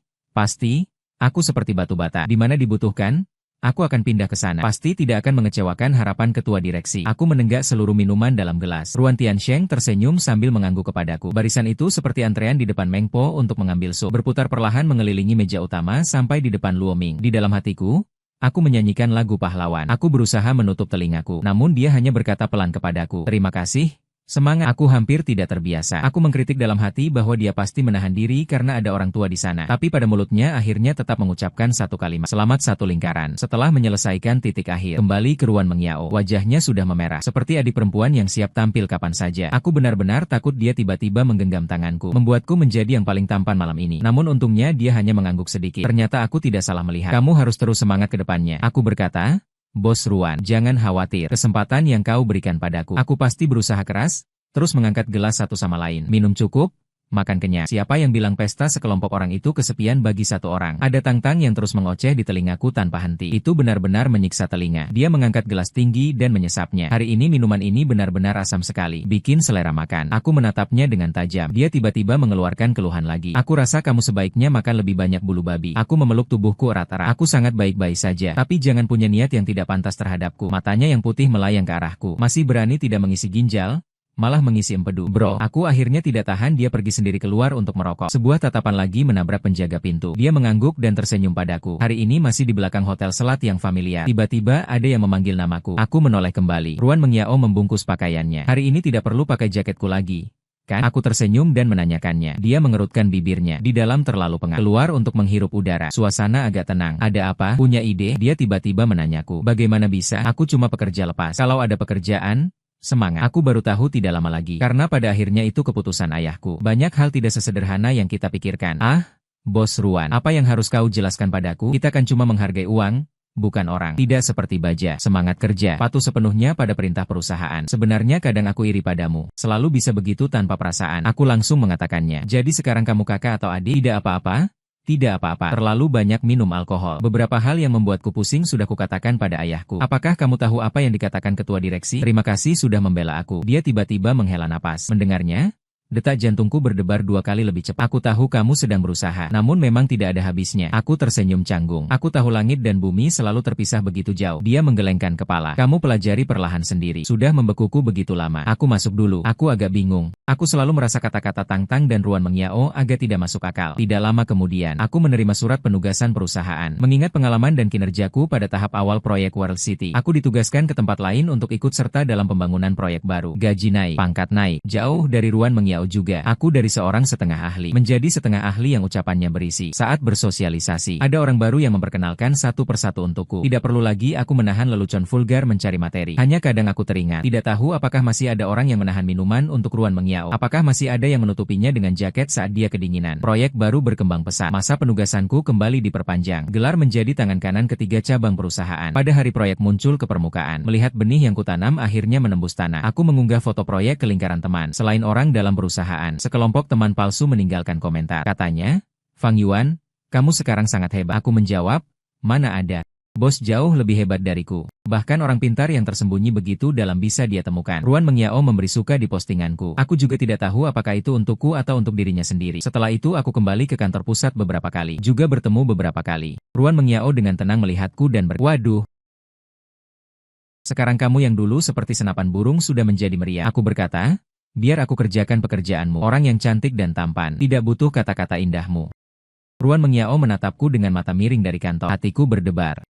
Aku seperti batu bata. Di mana dibutuhkan, aku akan pindah ke sana. Pasti tidak akan mengecewakan harapan ketua direksi." Aku menenggak seluruh minuman dalam gelas. Ruan Tiansheng tersenyum sambil mengangguk kepadaku. Barisan itu seperti antrean di depan Meng Po untuk mengambil sup. Berputar perlahan mengelilingi meja utama sampai di depan Luo Ming. Di dalam hatiku, aku menyanyikan lagu pahlawan. Aku berusaha menutup telingaku. Namun dia hanya berkata pelan kepadaku, "Terima kasih. Semangat." Aku hampir tidak terbiasa. Aku mengkritik dalam hati bahwa dia pasti menahan diri karena ada orang tua di sana. Tapi pada mulutnya akhirnya tetap mengucapkan satu kalimat, "Selamat satu lingkaran." Setelah menyelesaikan titik akhir, kembali ke Ruan Mengyao. Wajahnya sudah memerah, seperti adik perempuan yang siap tampil kapan saja. Aku benar-benar takut dia tiba-tiba menggenggam tanganku, membuatku menjadi yang paling tampan malam ini. Namun untungnya dia hanya mengangguk sedikit. Ternyata aku tidak salah melihat. "Kamu harus terus semangat ke depannya," aku berkata. "Bos Ruan, jangan khawatir. Kesempatan yang kau berikan padaku, aku pasti berusaha keras." Terus mengangkat gelas satu sama lain. "Minum cukup, makan kenyang." Siapa yang bilang pesta sekelompok orang itu kesepian bagi satu orang? Ada Tang-Tang yang terus mengoceh di telingaku tanpa henti. Itu benar-benar menyiksa telinga. Dia mengangkat gelas tinggi dan menyesapnya. Hari ini minuman ini benar-benar asam sekali. Bikin selera makan. Aku menatapnya dengan tajam. Dia tiba-tiba mengeluarkan keluhan lagi. "Aku rasa kamu sebaiknya makan lebih banyak bulu babi." Aku memeluk tubuhku erat-erat. "Aku sangat baik-baik saja. Tapi jangan punya niat yang tidak pantas terhadapku." Matanya yang putih melayang ke arahku. "Masih berani tidak mengisi ginjal? Malah mengisi empedu." "Bro." Aku akhirnya tidak tahan, dia pergi sendiri keluar untuk merokok. Sebuah tatapan lagi menabrak penjaga pintu. Dia mengangguk dan tersenyum padaku. Hari ini masih di belakang hotel selat yang familiar. Tiba-tiba ada yang memanggil namaku. Aku menoleh kembali. Ruan Mengyao membungkus pakaiannya. "Hari ini tidak perlu pakai jaketku lagi, kan?" Aku tersenyum dan menanyakannya. Dia mengerutkan bibirnya. Di dalam terlalu pengap. Keluar untuk menghirup udara. Suasana agak tenang. "Ada apa? Punya ide?" Dia tiba-tiba menanyaku. "Bagaimana bisa? Aku cuma pekerja lepas." "Kalau ada pekerjaan, semangat." Aku baru tahu tidak lama lagi. Karena pada akhirnya itu keputusan ayahku. Banyak hal tidak sesederhana yang kita pikirkan. Bos Ruan, apa yang harus kau jelaskan padaku? Kita kan cuma menghargai uang, bukan orang. Tidak seperti baja. Semangat kerja, patuh sepenuhnya pada perintah perusahaan. Sebenarnya kadang aku iri padamu. Selalu bisa begitu tanpa perasaan. Aku langsung mengatakannya. "Jadi sekarang kamu kakak atau adik?" "Tidak apa-apa. Tidak apa-apa. Terlalu banyak minum alkohol. Beberapa hal yang membuatku pusing sudah kukatakan pada ayahku." "Apakah kamu tahu apa yang dikatakan ketua direksi?" "Terima kasih sudah membela aku." Dia tiba-tiba menghela napas. Mendengarnya, detak jantungku berdebar 2 kali lebih cepat. "Aku tahu kamu sedang berusaha, namun memang tidak ada habisnya." Aku tersenyum canggung. "Aku tahu langit dan bumi selalu terpisah begitu jauh." Dia menggelengkan kepala. "Kamu pelajari perlahan sendiri. Sudah membekuku begitu lama." "Aku masuk dulu." Aku agak bingung. Aku selalu merasa kata-kata Tang-Tang dan Ruan Mengyao agak tidak masuk akal. Tidak lama kemudian, aku menerima surat penugasan perusahaan. Mengingat pengalaman dan kinerjaku pada tahap awal proyek World City, aku ditugaskan ke tempat lain untuk ikut serta dalam pembangunan proyek baru. Gaji naik, pangkat naik. Jauh dari Ruan Mengyao juga. Aku dari seorang setengah ahli menjadi setengah ahli yang ucapannya berisi. Saat bersosialisasi, ada orang baru yang memperkenalkan satu persatu untukku. Tidak perlu lagi aku menahan lelucon vulgar mencari materi. Hanya kadang aku teringat, tidak tahu apakah masih ada orang yang menahan minuman untuk Ruan Mengyao. Apakah masih ada yang menutupinya dengan jaket saat dia kedinginan. Proyek baru berkembang pesat. Masa penugasanku kembali diperpanjang. Gelar menjadi tangan kanan ketiga cabang perusahaan. Pada hari proyek muncul ke permukaan. Melihat benih yang kutanam akhirnya menembus tanah. Aku mengunggah foto proyek ke lingkaran teman. Selain orang dalam perusahaan, sekelompok teman palsu meninggalkan komentar. Katanya, "Fang Yuan, kamu sekarang sangat hebat." Aku menjawab, "Mana ada. Bos jauh lebih hebat dariku. Bahkan orang pintar yang tersembunyi begitu dalam bisa dia temukan." Ruan Mengyao memberi suka di postinganku. Aku juga tidak tahu apakah itu untukku atau untuk dirinya sendiri. Setelah itu aku kembali ke kantor pusat beberapa kali. Juga bertemu beberapa kali. Ruan Mengyao dengan tenang melihatku dan "Waduh. Sekarang kamu yang dulu seperti senapan burung sudah menjadi meriah." Aku berkata, "Biar aku kerjakan pekerjaanmu. Orang yang cantik dan tampan. Tidak butuh kata-kata indahmu." Ruan Mengyao menatapku dengan mata miring dari kantor. Hatiku berdebar.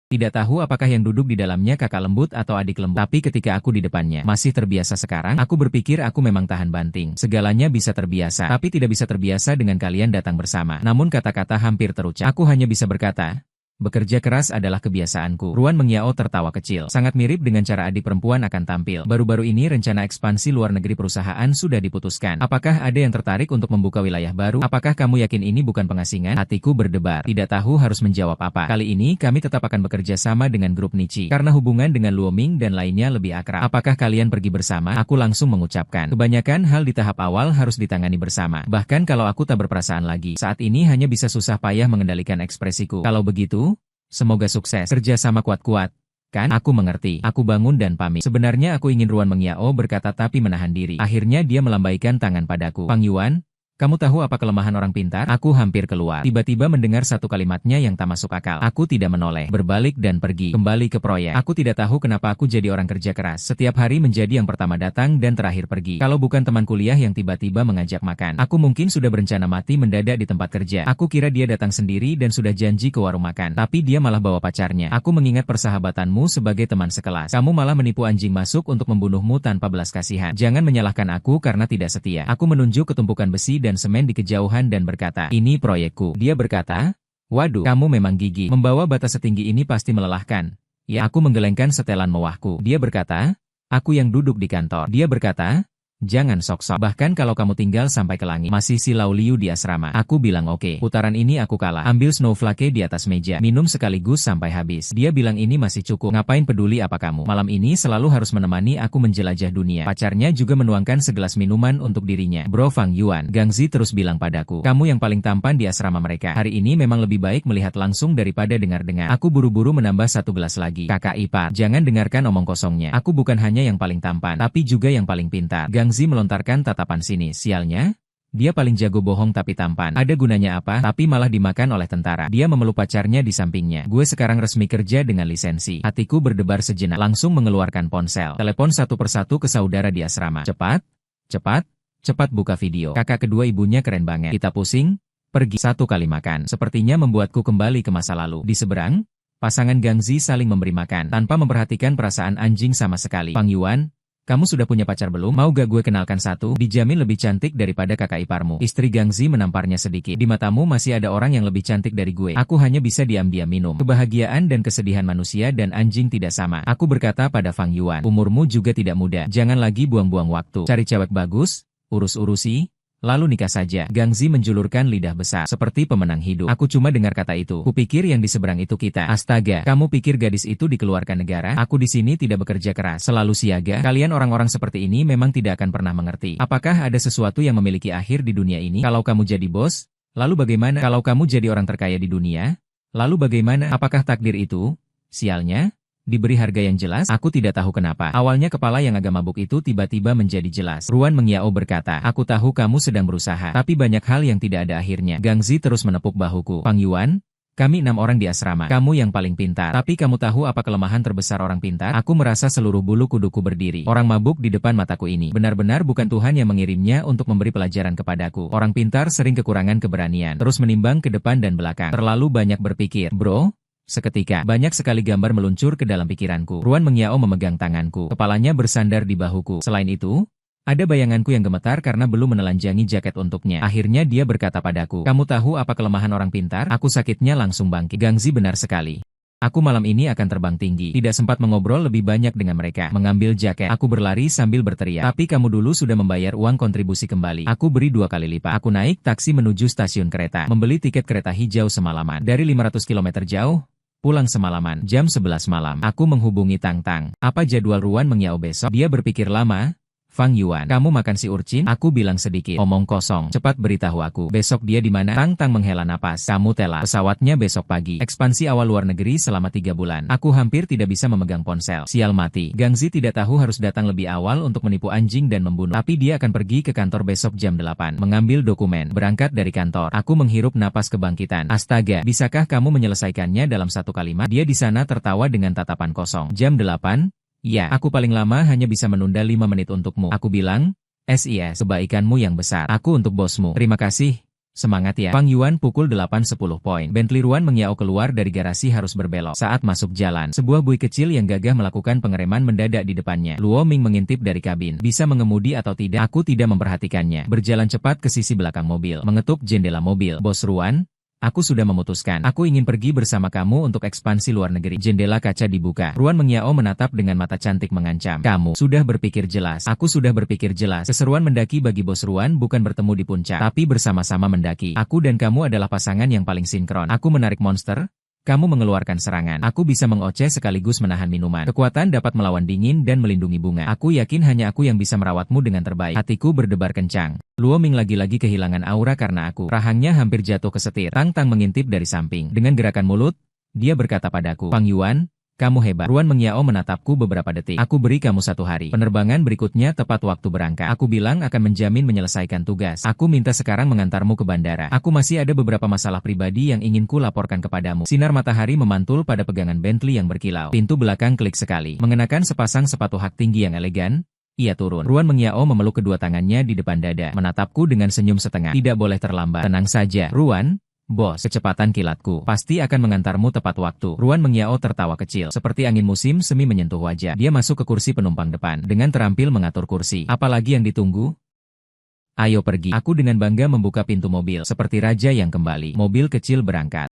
Tidak tahu apakah yang duduk di dalamnya kakak lembut atau adik lembut. Tapi ketika aku di depannya, masih terbiasa sekarang, aku berpikir aku memang tahan banting. Segalanya bisa terbiasa, tapi tidak bisa terbiasa dengan kalian datang bersama. Namun kata-kata hampir terucap. Aku hanya bisa berkata, bekerja keras adalah kebiasaanku. Ruan Mengyao tertawa kecil. Sangat mirip dengan cara adik perempuan akan tampil. Baru-baru ini rencana ekspansi luar negeri perusahaan sudah diputuskan. Apakah ada yang tertarik untuk membuka wilayah baru? Apakah kamu yakin ini bukan pengasingan? Hatiku berdebar. Tidak tahu harus menjawab apa. Kali ini kami tetap akan bekerja sama dengan grup Nichi. Karena hubungan dengan Luo Ming dan lainnya lebih akrab. Apakah kalian pergi bersama? Aku langsung mengucapkan. Kebanyakan hal di tahap awal harus ditangani bersama. Bahkan kalau aku tak berperasaan lagi. Saat ini hanya bisa susah payah mengendalikan ekspresiku. Kalau begitu, semoga sukses. Kerja sama kuat-kuat. Kan? Aku mengerti. Aku bangun dan pamit. Sebenarnya aku ingin Ruan Mengyao berkata tapi menahan diri. Akhirnya dia melambaikan tangan padaku. Fang Yuan, kamu tahu apa kelemahan orang pintar? Aku hampir keluar. Tiba-tiba mendengar satu kalimatnya yang tak masuk akal. Aku tidak menoleh. Berbalik dan pergi. Kembali ke proyek. Aku tidak tahu kenapa aku jadi orang kerja keras. Setiap hari menjadi yang pertama datang dan terakhir pergi. Kalau bukan teman kuliah yang tiba-tiba mengajak makan, aku mungkin sudah berencana mati mendadak di tempat kerja. Aku kira dia datang sendiri dan sudah janji ke warung makan. Tapi dia malah bawa pacarnya. Aku mengingat persahabatanmu sebagai teman sekelas. Kamu malah menipu anjing masuk untuk membunuhmu tanpa belas kasihan. Jangan menyalahkan aku karena tidak setia. Aku menunjuk ke tumpukan besi dan semen di kejauhan dan berkata, ini proyekku. Dia berkata, waduh, kamu memang gigih. Membawa bata setinggi ini pasti melelahkan. Ya, aku menggelengkan setelan mewahku. Dia berkata, aku yang duduk di kantor. Dia berkata, jangan sok-sok. Bahkan kalau kamu tinggal sampai ke langit, masih si Lau Liu di asrama. Aku bilang oke. Putaran ini aku kalah. Ambil snowflake di atas meja. Minum sekaligus sampai habis. Dia bilang ini masih cukup. Ngapain peduli apa kamu? Malam ini selalu harus menemani aku menjelajah dunia. Pacarnya juga menuangkan segelas minuman untuk dirinya. Bro Fang Yuan, Gang Zi terus bilang padaku, kamu yang paling tampan di asrama mereka. Hari ini memang lebih baik melihat langsung daripada dengar-dengar. Aku buru-buru menambah satu gelas lagi. Kakak ipar, jangan dengarkan omong kosongnya. Aku bukan hanya yang paling tampan, tapi juga yang paling pintar. Gang Zi melontarkan tatapan sinis. Sialnya, dia paling jago bohong tapi tampan. Ada gunanya apa? Tapi malah dimakan oleh tentara. Dia memeluk pacarnya di sampingnya. Gue sekarang resmi kerja dengan lisensi. Hatiku berdebar sejenak. Langsung mengeluarkan ponsel. Telepon satu persatu ke saudara di asrama. Cepat, cepat, cepat buka video. Kakak kedua ibunya keren banget. Kita pusing, pergi. Satu kali makan. Sepertinya membuatku kembali ke masa lalu. Di seberang, pasangan Gang Zi saling memberi makan. Tanpa memperhatikan perasaan anjing sama sekali. Fang Yuan, kamu sudah punya pacar belum? Mau gak gue kenalkan satu? Dijamin lebih cantik daripada kakak iparmu. Istri Gang Zi menamparnya sedikit. Di matamu masih ada orang yang lebih cantik dari gue. Aku hanya bisa diam-diam minum. Kebahagiaan dan kesedihan manusia dan anjing tidak sama. Aku berkata pada Fang Yuan, umurmu juga tidak muda. Jangan lagi buang-buang waktu. Cari cewek bagus, urus-urusi, lalu nikah saja. Gang Zi menjulurkan lidah besar, seperti pemenang hidup. Aku cuma dengar kata itu. Kupikir yang di seberang itu kita. Astaga, kamu pikir gadis itu dikeluarkan negara? Aku di sini tidak bekerja keras, selalu siaga. Kalian orang-orang seperti ini memang tidak akan pernah mengerti. Apakah ada sesuatu yang memiliki akhir di dunia ini? Kalau kamu jadi bos, lalu bagaimana? Kalau kamu jadi orang terkaya di dunia, lalu bagaimana? Apakah takdir itu? Sialnya, diberi harga yang jelas, aku tidak tahu kenapa. Awalnya kepala yang agak mabuk itu tiba-tiba menjadi jelas. Ruan Mengyao berkata, aku tahu kamu sedang berusaha, tapi banyak hal yang tidak ada akhirnya. Gang Zi terus menepuk bahuku. Fang Yuan, kami 6 orang di asrama. Kamu yang paling pintar. Tapi kamu tahu apa kelemahan terbesar orang pintar? Aku merasa seluruh bulu kuduku berdiri. Orang mabuk di depan mataku ini. Benar-benar bukan Tuhan yang mengirimnya untuk memberi pelajaran kepadaku. Orang pintar sering kekurangan keberanian. Terus menimbang ke depan dan belakang. Terlalu banyak berpikir. Bro, seketika, banyak sekali gambar meluncur ke dalam pikiranku. Ruan Mengyao memegang tanganku. Kepalanya bersandar di bahuku. Selain itu, ada bayanganku yang gemetar karena belum menelanjangi jaket untuknya. Akhirnya dia berkata padaku, kamu tahu apa kelemahan orang pintar? Aku sakitnya langsung bangkit. Gang Zi benar sekali. Aku malam ini akan terbang tinggi. Tidak sempat mengobrol lebih banyak dengan mereka. Mengambil jaket, aku berlari sambil berteriak. Tapi kamu dulu sudah membayar uang kontribusi kembali. Aku beri 2 kali lipat. Aku naik taksi menuju stasiun kereta. Membeli tiket kereta hijau semalaman. Dari 500 km jauh. Pulang semalaman, jam 11 malam. Aku menghubungi Tang Tang. Apa jadwal Ruan Mengyao besok? Dia berpikir lama. Fang Yuan, kamu makan si urchin? Aku bilang sedikit. Omong kosong. Cepat beritahu aku. Besok dia di mana? Tang Tang menghela napas. Kamu telat. Pesawatnya besok pagi. Ekspansi awal luar negeri selama 3 bulan. Aku hampir tidak bisa memegang ponsel. Sial mati. Gang Zi tidak tahu harus datang lebih awal untuk menipu anjing dan membunuh. Tapi dia akan pergi ke kantor besok jam 8. Mengambil dokumen. Berangkat dari kantor. Aku menghirup napas kebangkitan. Astaga, bisakah kamu menyelesaikannya dalam 1 kalimat? Dia di sana tertawa dengan tatapan kosong. Jam 8? Ya, aku paling lama hanya bisa menunda 5 menit untukmu. Aku bilang, SIS, kebaikanmu yang besar. Aku untuk bosmu. Terima kasih. Semangat ya. Pang Yuan pukul 8.10 poin. Bentley Ruan Mengyao keluar dari garasi harus berbelok. Saat masuk jalan, sebuah bui kecil yang gagah melakukan pengereman mendadak di depannya. Luo Ming mengintip dari kabin. Bisa mengemudi atau tidak? Aku tidak memperhatikannya. Berjalan cepat ke sisi belakang mobil. Mengetuk jendela mobil. Bos Ruan, aku sudah memutuskan. Aku ingin pergi bersama kamu untuk ekspansi luar negeri. Jendela kaca dibuka. Ruan Mengyao menatap dengan mata cantik mengancam. Kamu sudah berpikir jelas. Aku sudah berpikir jelas. Keseruan mendaki bagi Bos Ruan bukan bertemu di puncak, tapi bersama-sama mendaki. Aku dan kamu adalah pasangan yang paling sinkron. Aku menarik monster, kamu mengeluarkan serangan. Aku bisa mengoceh sekaligus menahan minuman. Kekuatan dapat melawan dingin dan melindungi bunga. Aku yakin hanya aku yang bisa merawatmu dengan terbaik. Hatiku berdebar kencang. Luo Ming lagi-lagi kehilangan aura karena aku. Rahangnya hampir jatuh ke setir. Tang Tang mengintip dari samping. Dengan gerakan mulut, dia berkata padaku, Pang Yuan, kamu hebat. Ruan Mengyao menatapku beberapa detik. Aku beri kamu 1 hari. Penerbangan berikutnya tepat waktu berangkat. Aku bilang akan menjamin menyelesaikan tugas. Aku minta sekarang mengantarmu ke bandara. Aku masih ada beberapa masalah pribadi yang ingin ku laporkan kepadamu. Sinar matahari memantul pada pegangan Bentley yang berkilau. Pintu belakang klik sekali. Mengenakan sepasang sepatu hak tinggi yang elegan, ia turun. Ruan Mengyao memeluk kedua tangannya di depan dada. Menatapku dengan senyum setengah. Tidak boleh terlambat. Tenang saja, Ruan. Bos, kecepatan kilatku pasti akan mengantarmu tepat waktu. Ruan Mengyao tertawa kecil, seperti angin musim semi menyentuh wajah. Dia masuk ke kursi penumpang depan, dengan terampil mengatur kursi. Apalagi yang ditunggu? Ayo pergi. Aku dengan bangga membuka pintu mobil, seperti raja yang kembali. Mobil kecil berangkat.